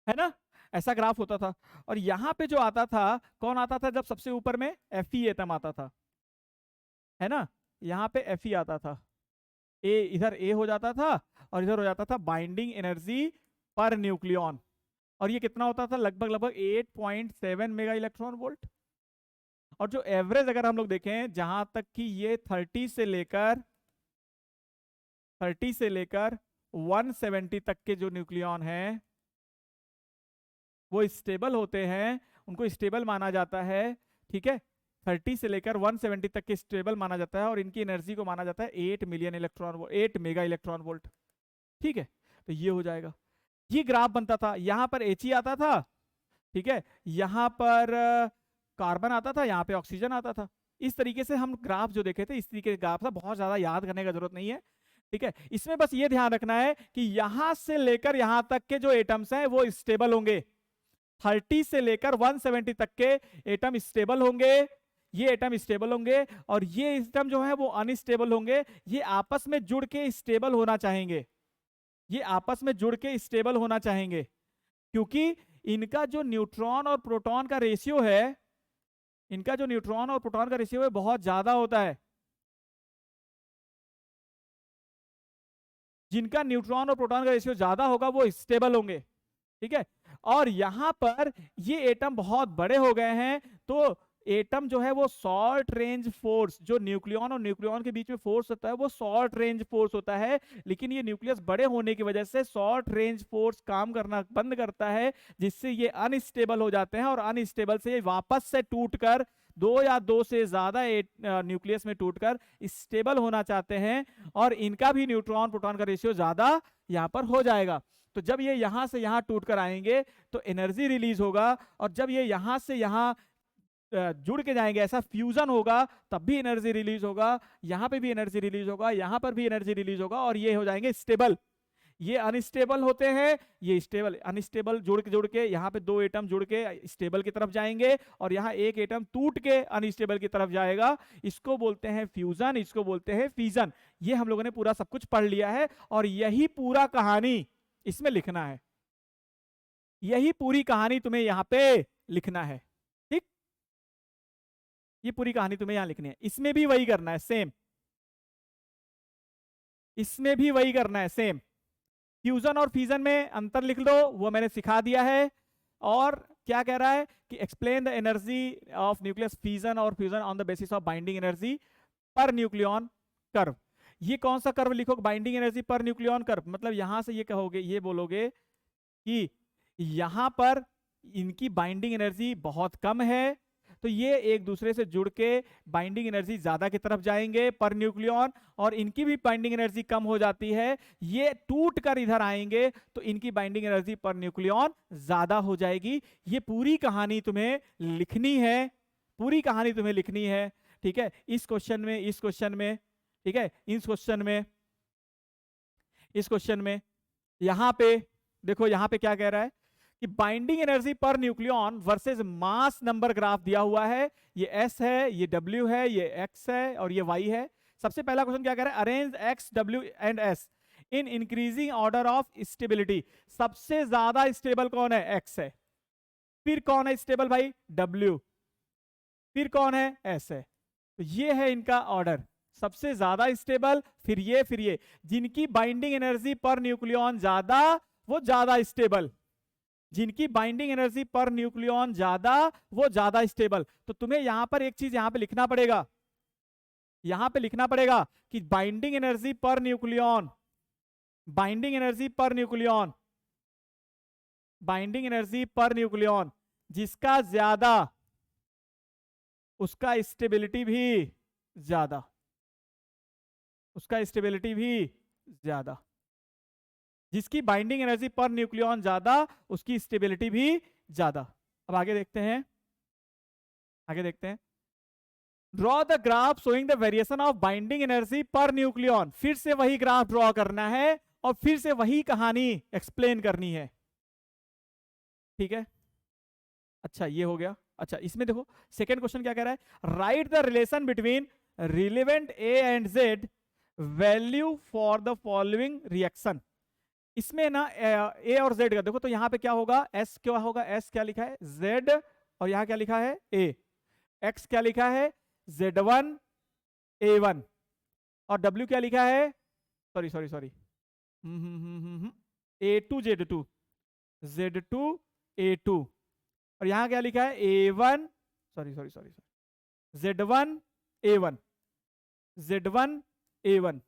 A: है ना, ऐसा ग्राफ होता था। और यहां पे जो आता था, कौन आता था जब सबसे ऊपर में Fe एटम आता था, है ना, यहां पे Fe आता था, ए इधर ए हो जाता था, और इधर हो जाता था बाइंडिंग एनर्जी पर न्यूक्लियॉन, और ये कितना होता था, लगभग लगभग 8.7 मेगा इलेक्ट्रॉन वोल्ट। और जो एवरेज अगर हम लोग देखें, जहां तक कि ये 30 से लेकर 170 तक के जो न्यूक्लियॉन हैं वो स्टेबल होते हैं, उनको स्टेबल माना जाता है, ठीक है, 30 से लेकर 170 तक के स्टेबल माना जाता है, और इनकी एनर्जी को माना जाता है 8 million electron volt, 8 mega electron volt, ठीक है। तो ये हो जाएगा, ये ग्राफ बनता था, यहां पर He आता था, ठीक है, यहां पर कार्बन आता था, यहां पे ऑक्सीजन आता था। इस तरीके से हम ग्राफ जो देखे थे, इस तरीके के ग्राफ था, बहुत ज्यादा याद करने का जरूरत नहीं है, ठीक है। इसमें बस ये ध्यान रखना है कि यहां से लेकर यहां तक के जो एटम्स हैं वो स्टेबल होंगे, 30 से लेकर 170 तक के एटम स्टेबल होंगे, ये एटम स्टेबल होंगे, और ये एटम जो है वो अनस्टेबल होंगे। ये आपस में जुड़ के स्टेबल होना चाहेंगे, ये आपस में जुड़ के स्टेबल होना चाहेंगे, क्योंकि इनका जो न्यूट्रॉन और प्रोटॉन का रेशियो है, इनका जो न्यूट्रॉन और प्रोटॉन का रेशियो है बहुत ज्यादा होता है। जिनका न्यूट्रॉन और प्रोटॉन का रेशियो ज्यादा होगा वो स्टेबल होंगे, ठीक है। और यहां पर ये एटम बहुत बड़े हो गए हैं, तो एटम जो है वो शॉर्ट रेंज फोर्स, जो न्यूक्लियॉन और न्यूक्लियॉन के बीच में फोर्स होता है वो शॉर्ट रेंज फोर्स होता है, लेकिन ये न्यूक्लियस बड़े होने की वजह से शॉर्ट रेंज फोर्स काम करना बंद करता है, जिससे ये अनस्टेबल हो जाते हैं, और अनस्टेबल से वापस से टूटकर दो या दो से ज्यादा न्यूक्लियस में टूटकर स्टेबल होना चाहते हैं और इनका भी न्यूट्रॉन प्रोटॉन का रेशियो ज्यादा यहाँ पर हो जाएगा। तो जब ये यहां से यहां टूटकर आएंगे तो एनर्जी रिलीज होगा, और जब ये यहां से यहां जुड़ के जाएंगे, ऐसा फ्यूजन होगा, तब भी एनर्जी रिलीज होगा, यहां पे भी एनर्जी रिलीज होगा, यहां पर भी एनर्जी रिलीज होगा, और ये हो जाएंगे स्टेबल। ये अनस्टेबल होते हैं, ये स्टेबल। अनस्टेबल जुड़ के यहाँ पे दो एटम जुड़ के स्टेबल की तरफ जाएंगे, और यहाँ एक एटम टूट के अनस्टेबल की तरफ जाएगा। इसको बोलते हैं फ्यूजन, इसको बोलते हैं फिजन। ये हम लोगों ने पूरा सब कुछ पढ़ लिया है, और यही पूरा कहानी इसमें लिखना है, यही पूरी कहानी तुम्हें यहाँ पे लिखना है। ठीक, ये पूरी कहानी तुम्हें यहाँ लिखनी है। इसमें भी वही करना है सेम, इसमें भी वही करना है सेम। फ्यूजन और फिजन में अंतर लिख लो, वो मैंने सिखा दिया है। और क्या कह रहा है कि explain the energy of nucleus fission और fusion on the basis of binding energy per nucleon curve. ये कौन सा कर्व लिखोगे? Binding energy per nucleon curve. मतलब यहां से ये कहोगे, ये बोलोगे कि यहां पर इनकी बाइंडिंग एनर्जी बहुत कम है, तो ये एक दूसरे से जुड़ के बाइंडिंग एनर्जी ज्यादा की तरफ जाएंगे पर न्यूक्लियन, और इनकी भी बाइंडिंग एनर्जी कम हो जाती है, ये टूट कर इधर आएंगे तो इनकी बाइंडिंग एनर्जी पर न्यूक्लियन ज्यादा हो जाएगी। ये पूरी कहानी तुम्हें लिखनी है, पूरी कहानी तुम्हें लिखनी है। ठीक है, इस क्वेश्चन में, इस क्वेश्चन में, ठीक है, इस क्वेश्चन में, इस क्वेश्चन में, यहां पे देखो, यहां पे क्या कह रहा है कि binding energy per nucleon versus mass number graph दिया हुआ है। ये S है, ये W है, ये X है और ये Y है। सबसे पहला क्वेश्चन क्या कह रहा है? Arrange X, W and S in increasing order of stability. सबसे ज्यादा स्टेबल कौन है? X है। फिर कौन है स्टेबल भाई? W। फिर कौन है? S है। तो ये है इनका ऑर्डर, सबसे ज्यादा स्टेबल, फिर ये, जिनकी बाइंडिंग एनर्जी पर न्यूक्लियन ज्यादा वो ज्यादा स्टेबल, जिनकी बाइंडिंग एनर्जी पर न्यूक्लियन ज्यादा वो ज्यादा स्टेबल। तो तुम्हें यहां पर एक चीज यहां पे लिखना पड़ेगा, यहां पे लिखना पड़ेगा कि binding energy per nucleon, binding energy per nucleon, binding energy per nucleon जिसका ज्यादा उसका स्टेबिलिटी भी ज्यादा, उसका स्टेबिलिटी भी ज्यादा। जिसकी बाइंडिंग एनर्जी पर न्यूक्लियन ज्यादा उसकी स्टेबिलिटी भी ज्यादा। अब आगे देखते हैं, आगे देखते हैं। Draw the graph showing the variation of binding energy per nucleon. फिर से वही ग्राफ ड्रॉ करना है और फिर से वही कहानी एक्सप्लेन करनी है। ठीक है, अच्छा ये हो गया। अच्छा इसमें देखो सेकेंड क्वेश्चन क्या कह रहा है? Right the relation between relevant A and Z value for the following reaction. इसमें ना ए और जेड का देखो, तो यहां पे क्या होगा? एस क्या होगा? एस क्या लिखा है? जेड, और यहां क्या लिखा है? ए। एक्स क्या लिखा है? Z1 A1, और डब्ल्यू क्या लिखा है? Sorry sorry sorry, A2 Z2, Z2 A2, और यहां क्या लिखा है? A1, sorry sorry sorry sorry, Z1 A1, Z1 A1।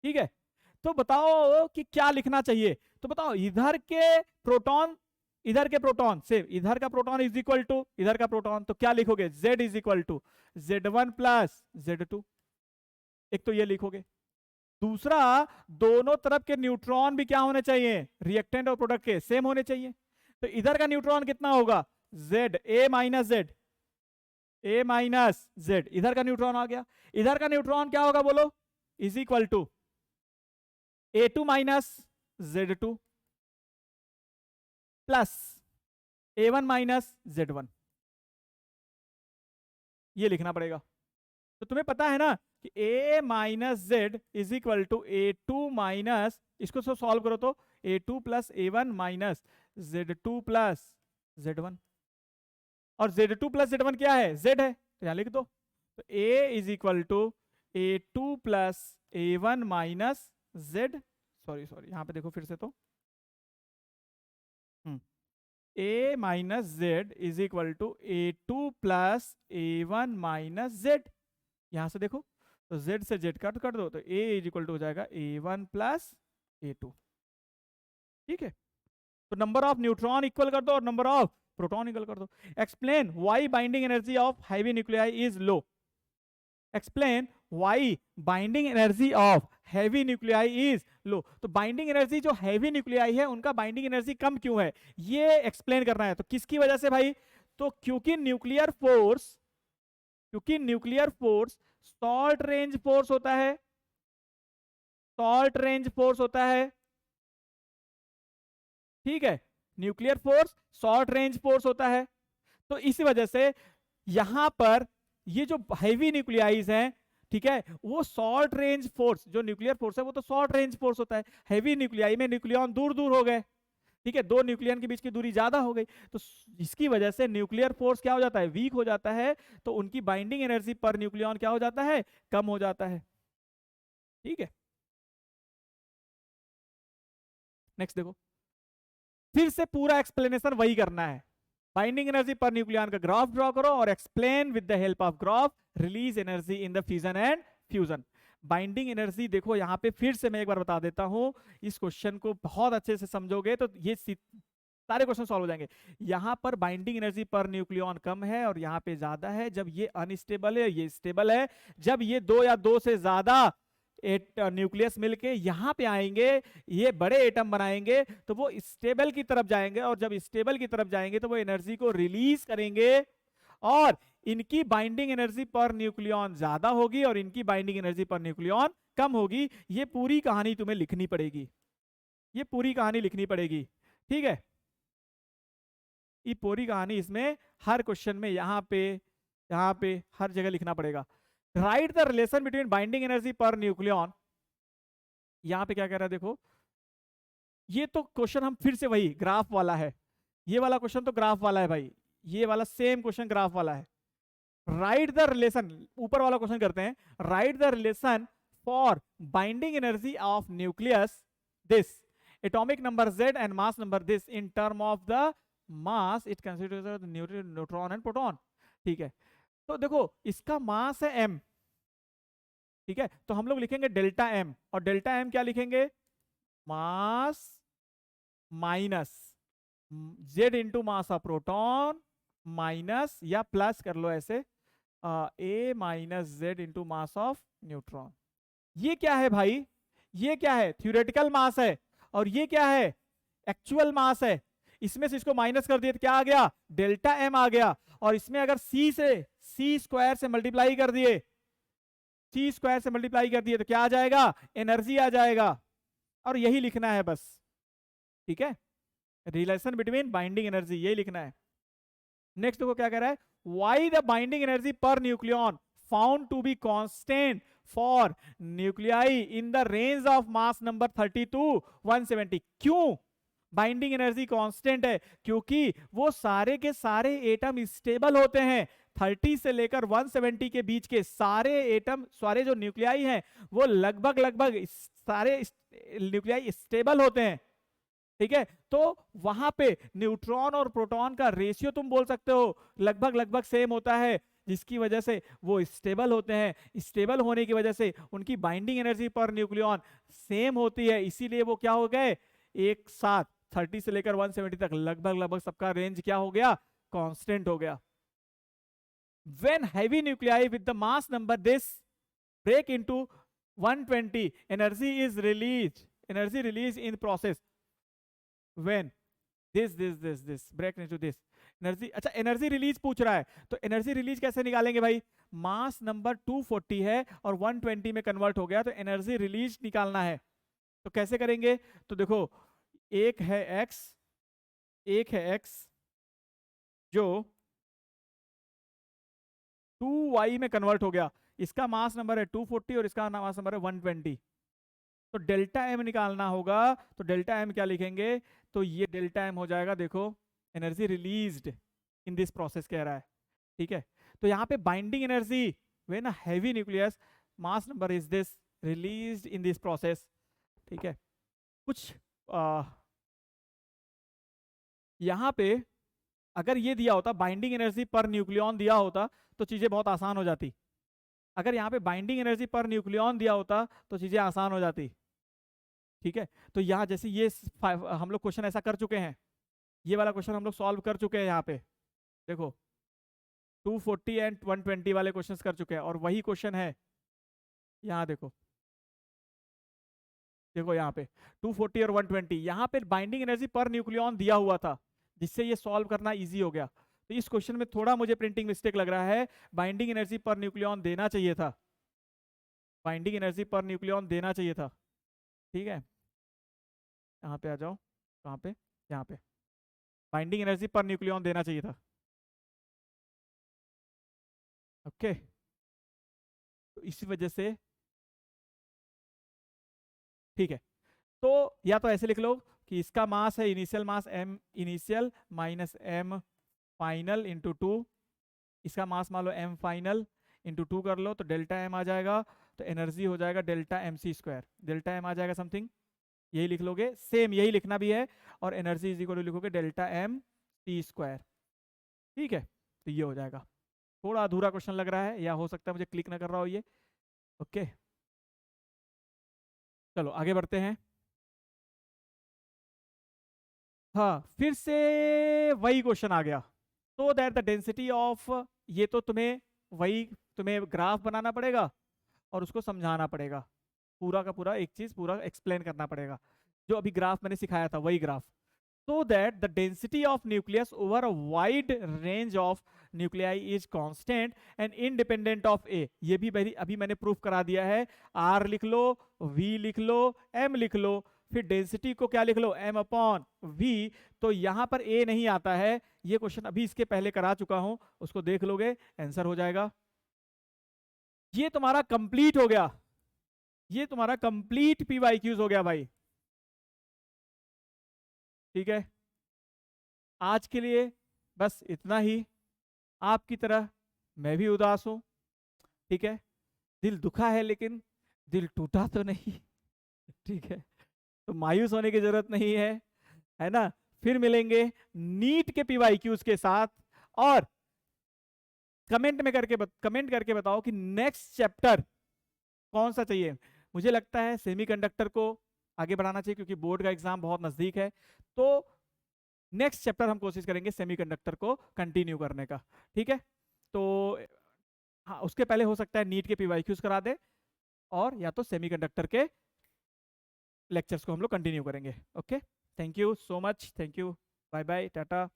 A: ठीक है, तो बताओ कि क्या लिखना चाहिए? तो बताओ, इधर के प्रोटॉन, इधर के प्रोटॉन से इधर का प्रोटॉन इज इक्वल टू इधर का प्रोटॉन, तो क्या लिखोगे? Z is equal to Z1 plus Z2। एक तो ये लिखोगे। दूसरा, दोनों तरफ के न्यूट्रॉन भी क्या होने चाहिए? रिएक्टेंट और प्रोडक्ट के सेम होने चाहिए। तो इधर का न्यूट्रॉन कितना होगा? Z, A minus Z, A minus Z। इधर का न्यूट्रॉन आ गया। इधर का न्यूट्रॉन क्या होगा बोलो? Is equal to A2 minus Z2 plus A1 minus Z1। ये लिखना पड़ेगा। तो तुम्हें पता है ना कि A minus Z is equal to A2 minus, इसको सॉल्व करो तो A2 plus A1 minus Z2 plus Z1, और Z2 प्लस Z1 क्या है? Z है, तो यहां लिख दो। तो A is equal to A2 plus A1 minus Z, sorry sorry यहां पे देखो फिर से, तो A minus Z is equal to A2 plus A1 minus Z। यहां से देखो तो Z से Z कट कर दो, तो A इज इक्वल टू हो जाएगा A1 प्लस A2। ठीक है, तो नंबर ऑफ न्यूट्रॉन इक्वल कर दो और नंबर ऑफ प्रोटॉन इक्वल कर दो। Explain why binding energy of heavy nuclei is low. Explain why binding energy of heavy nuclei is low. तो बाइंडिंग एनर्जी जो हैवी न्यूक्लियाई है उनका बाइंडिंग एनर्जी कम क्यों है, ये एक्सप्लेन करना है। तो किसकी वजह से भाई, तो क्योंकि nuclear force short range force होता है, शॉर्ट रेंज फोर्स होता है, ठीक है। Nuclear force short range force होता है। तो इसी वजह से यहां पर ये जो हैवी न्यूक्लियाइज हैं, ठीक है, वो शॉर्ट रेंज फोर्स, जो न्यूक्लियर फोर्स है वो तो शॉर्ट रेंज फोर्स होता है। हैवी न्यूक्लियाई में न्यूक्लियॉन दूर दूर हो गए, ठीक है, दो न्यूक्लियन के बीच की दूरी ज्यादा हो गई, तो इसकी वजह से न्यूक्लियर फोर्स क्या हो जाता है, वीक हो जाता है। तो उनकी बाइंडिंग एनर्जी पर न्यूक्लियन क्या हो जाता है, कम हो जाता है, ठीक है। नेक्स्ट देखो, फिर से पूरा एक्सप्लेनेशन वही करना है। बाइंडिंग एनर्जी पर न्यूक्लियन का ग्राफ ड्रॉ करो और explain with the help of graph release energy in the fusion and fusion. Binding energy देखो यहां पे फिर से मैं एक बार बता देता हूं, इस क्वेश्चन को बहुत अच्छे से समझोगे तो ये सारे क्वेश्चन सॉल्व हो जाएंगे। यहां पर बाइंडिंग एनर्जी पर न्यूक्लियन कम है और यहां पे ज्यादा है जब ये अनस्टेबल है, ये स्टेबल है। जब ये दो या दो से ज्यादा न्यूक्लियस मिलके यहां पे आएंगे, ये बड़े एटम बनाएंगे, तो वो स्टेबल की तरफ जाएंगे, और जब स्टेबल की तरफ जाएंगे तो वो एनर्जी को रिलीज करेंगे, और इनकी बाइंडिंग एनर्जी पर न्यूक्लियन ज्यादा होगी और इनकी बाइंडिंग एनर्जी पर न्यूक्लियन कम होगी। ये पूरी कहानी तुम्हें लिखनी पड़ेगी, ये पूरी कहानी लिखनी पड़ेगी, ठीक है। ये पूरी कहानी इसमें हर क्वेश्चन में यहाँ पे हर जगह लिखना पड़ेगा। Right the relation between binding energy per nucleon. यहां पे क्या कह रहा है देखो, ये तो क्वेश्चन हम फिर से वही ग्राफ वाला है, ये वाला क्वेश्चन तो ग्राफ वाला है भाई, ये वाला सेम क्वेश्चन ग्राफ वाला है। राइट द रिलेशन, ऊपर वाला क्वेश्चन करते हैं, right the relation for binding energy of nucleus this atomic number z and mass number this in term of the mass it considers neutron and proton, ठीक है। तो देखो इसका मास है m, ठीक है, तो हम लोग लिखेंगे डेल्टा m, और डेल्टा m क्या लिखेंगे, mass minus z into mass of proton minus या प्लस कर लो ऐसे a minus z into mass of neutron. ये क्या है भाई, ये क्या है, थ्योरेटिकल मास है, और ये क्या है, एक्चुअल मास है। इसमें से इसको माइनस कर दिए तो क्या आ गया, डेल्टा m आ गया, और इसमें अगर c स्क्वायर से मल्टीप्लाई कर दिए, c स्क्वायर से मल्टीप्लाई कर दिए तो क्या आ जाएगा, एनर्जी आ जाएगा, और यही लिखना है बस, ठीक है। रिलेशन बिटवीन बाइंडिंग एनर्जी यही लिखना है। नेक्स्ट देखो क्या कह रहा है, why the binding energy per nucleon found to be constant for nuclei in the range of mass number 30 to 170। क्यों बाइंडिंग एनर्जी कांस्टेंट है, क्योंकि वो सारे के सारे एटम स्टेबल होते हैं। 30 से लेकर 170 के बीच के सारे एटम, सारे जो न्यूक्लियाई हैं वो लगभग सारे न्यूक्लियाई स्टेबल होते हैं, ठीक है। तो वहां पे न्यूट्रॉन और प्रोटॉन का रेशियो तुम बोल सकते हो लगभग सेम होता है, जिसकी वजह से वो स्टेबल होते हैं। स्टेबल होने की वजह से उनकी binding energy per nucleon same होती है, इसीलिए वो क्या हो गए, एक साथ 30 से लेकर 170 तक लगभग सबका रेंज क्या हो गया, कांस्टेंट हो गया। When heavy nuclei with the mass number this break into 120, energy released in process when this break into this energy. अच्छा एनर्जी रिलीज पूछ रहा है, तो एनर्जी रिलीज कैसे निकालेंगे भाई, मास नंबर 240 है और 120 में कन्वर्ट हो गया, तो एनर्जी रिलीज निकालना है। तो कैसे करेंगे, तो देखो एक है x जो 2y में कन्वर्ट हो गया, इसका मास नंबर है 240 और इसका मास नंबर है 120, तो डेल्टा m निकालना होगा। तो डेल्टा m क्या लिखेंगे, तो ये डेल्टा m हो जाएगा, देखो energy released in this process कह रहा है, ठीक है। तो यहाँ पे binding energy when a heavy nucleus mass number is this released in this process, ठीक है। कुछ यहाँ पे अगर ये दिया होता बाइंडिंग एनर्जी पर न्यूक्लियन दिया होता तो चीजें बहुत आसान हो जाती। अगर यहाँ पे बाइंडिंग एनर्जी पर न्यूक्लियन दिया होता तो चीजें आसान हो जाती, ठीक है। तो यहाँ जैसे ये हम लोग क्वेश्चन ऐसा कर चुके हैं, ये वाला क्वेश्चन हम लोग सॉल्व कर चुके हैं यहाँ पे, देखो 240 एंड 120 वाले क्वेश्चंस कर चुके हैं, और वही क्वेश्चन है यहाँ देखो, देखो यहाँ पे 240 और 120, यहाँ पे बाइंडिंग एनर्जी पर न्यूक्लियॉन दिया हुआ था, जिससे ये सॉल्व करना इजी हो गया। तो इस क्वेश्चन में थोड़ा मुझे प्रिंटिंग मिस्टेक लग रहा है, बाइंडिंग एनर्जी पर न्यूक्लियॉन देना चाहिए था, बाइंडिंग एनर्जी पर न्यूक्लियॉन देना चाहिए था, ठीक है। यहाँ पे आ जाओ, कहाँ पे, यहाँ पे बाइंडिंग एनर्जी पर न्यूक्लियॉन देना चाहिए था, ओके। तो इसी वजह से, ठीक है, तो या तो ऐसे लिख लो कि इसका मास है, initial mass m initial minus m final into 2, इसका मास मान लो m फाइनल इंटू 2 कर लो, तो डेल्टा m आ जाएगा, तो एनर्जी हो जाएगा delta mc square, delta m आ जाएगा समथिंग, यही लिख लोगे, सेम यही लिखना भी है, और एनर्जी इज इक्वल टू लिखोगे डेल्टा m c स्क्वायर, ठीक है। तो ये हो जाएगा, थोड़ा अधूरा क्वेश्चन लग रहा है, या हो सकता है मुझे क्लिक ना कर रहा हो ये, ओके। चलो आगे बढ़ते हैं। हाँ, फिर से वही क्वेश्चन आ गया, तो दैट द डेंसिटी ऑफ, ये तो तुम्हें वही, तुम्हें ग्राफ बनाना पड़ेगा और उसको समझाना पड़ेगा, पूरा का पूरा एक चीज पूरा एक्सप्लेन करना पड़ेगा, जो अभी ग्राफ मैंने सिखाया था वही graph. so that the density of nucleus over a wide range of nuclei is constant and independent of A, ये भी अभी मैंने प्रूफ करा दिया है, R लिख लो, V लिख लो, M लिख लो, फिर डेंसिटी को क्या लिख लो, M अपॉन V, तो यहां पर A नहीं आता है, ये क्वेश्चन अभी इसके पहले करा चुका हूं, उसको देख लोगे आंसर हो जाएगा। ये तुम्हारा कंप्लीट हो गया, ये तुम्हारा कंप्लीट PYQs हो गया भाई, ठीक है। आज के लिए बस इतना ही, आपकी तरह मैं भी उदास हूं, ठीक है, दिल दुखा है लेकिन दिल टूटा तो नहीं, ठीक है, तो मायूस होने की जरूरत नहीं है ना। फिर मिलेंगे नीट के PYQs के साथ, और कमेंट करके बताओ कि नेक्स्ट चैप्टर कौन सा चाहिए। मुझे लगता है सेमीकंडक्टर को आगे बढ़ाना चाहिए, क्योंकि बोर्ड का एग्जाम बहुत नजदीक है, तो नेक्स्ट चैप्टर हम कोशिश करेंगे सेमीकंडक्टर को कंटिन्यू करने का, ठीक है। तो हाँ, उसके पहले हो सकता है नीट के PYQs करा दे, और या तो सेमीकंडक्टर के लेक्चर्स को हम लोग कंटिन्यू करेंगे, okay. Thank you so much, thank you, bye bye, Tata.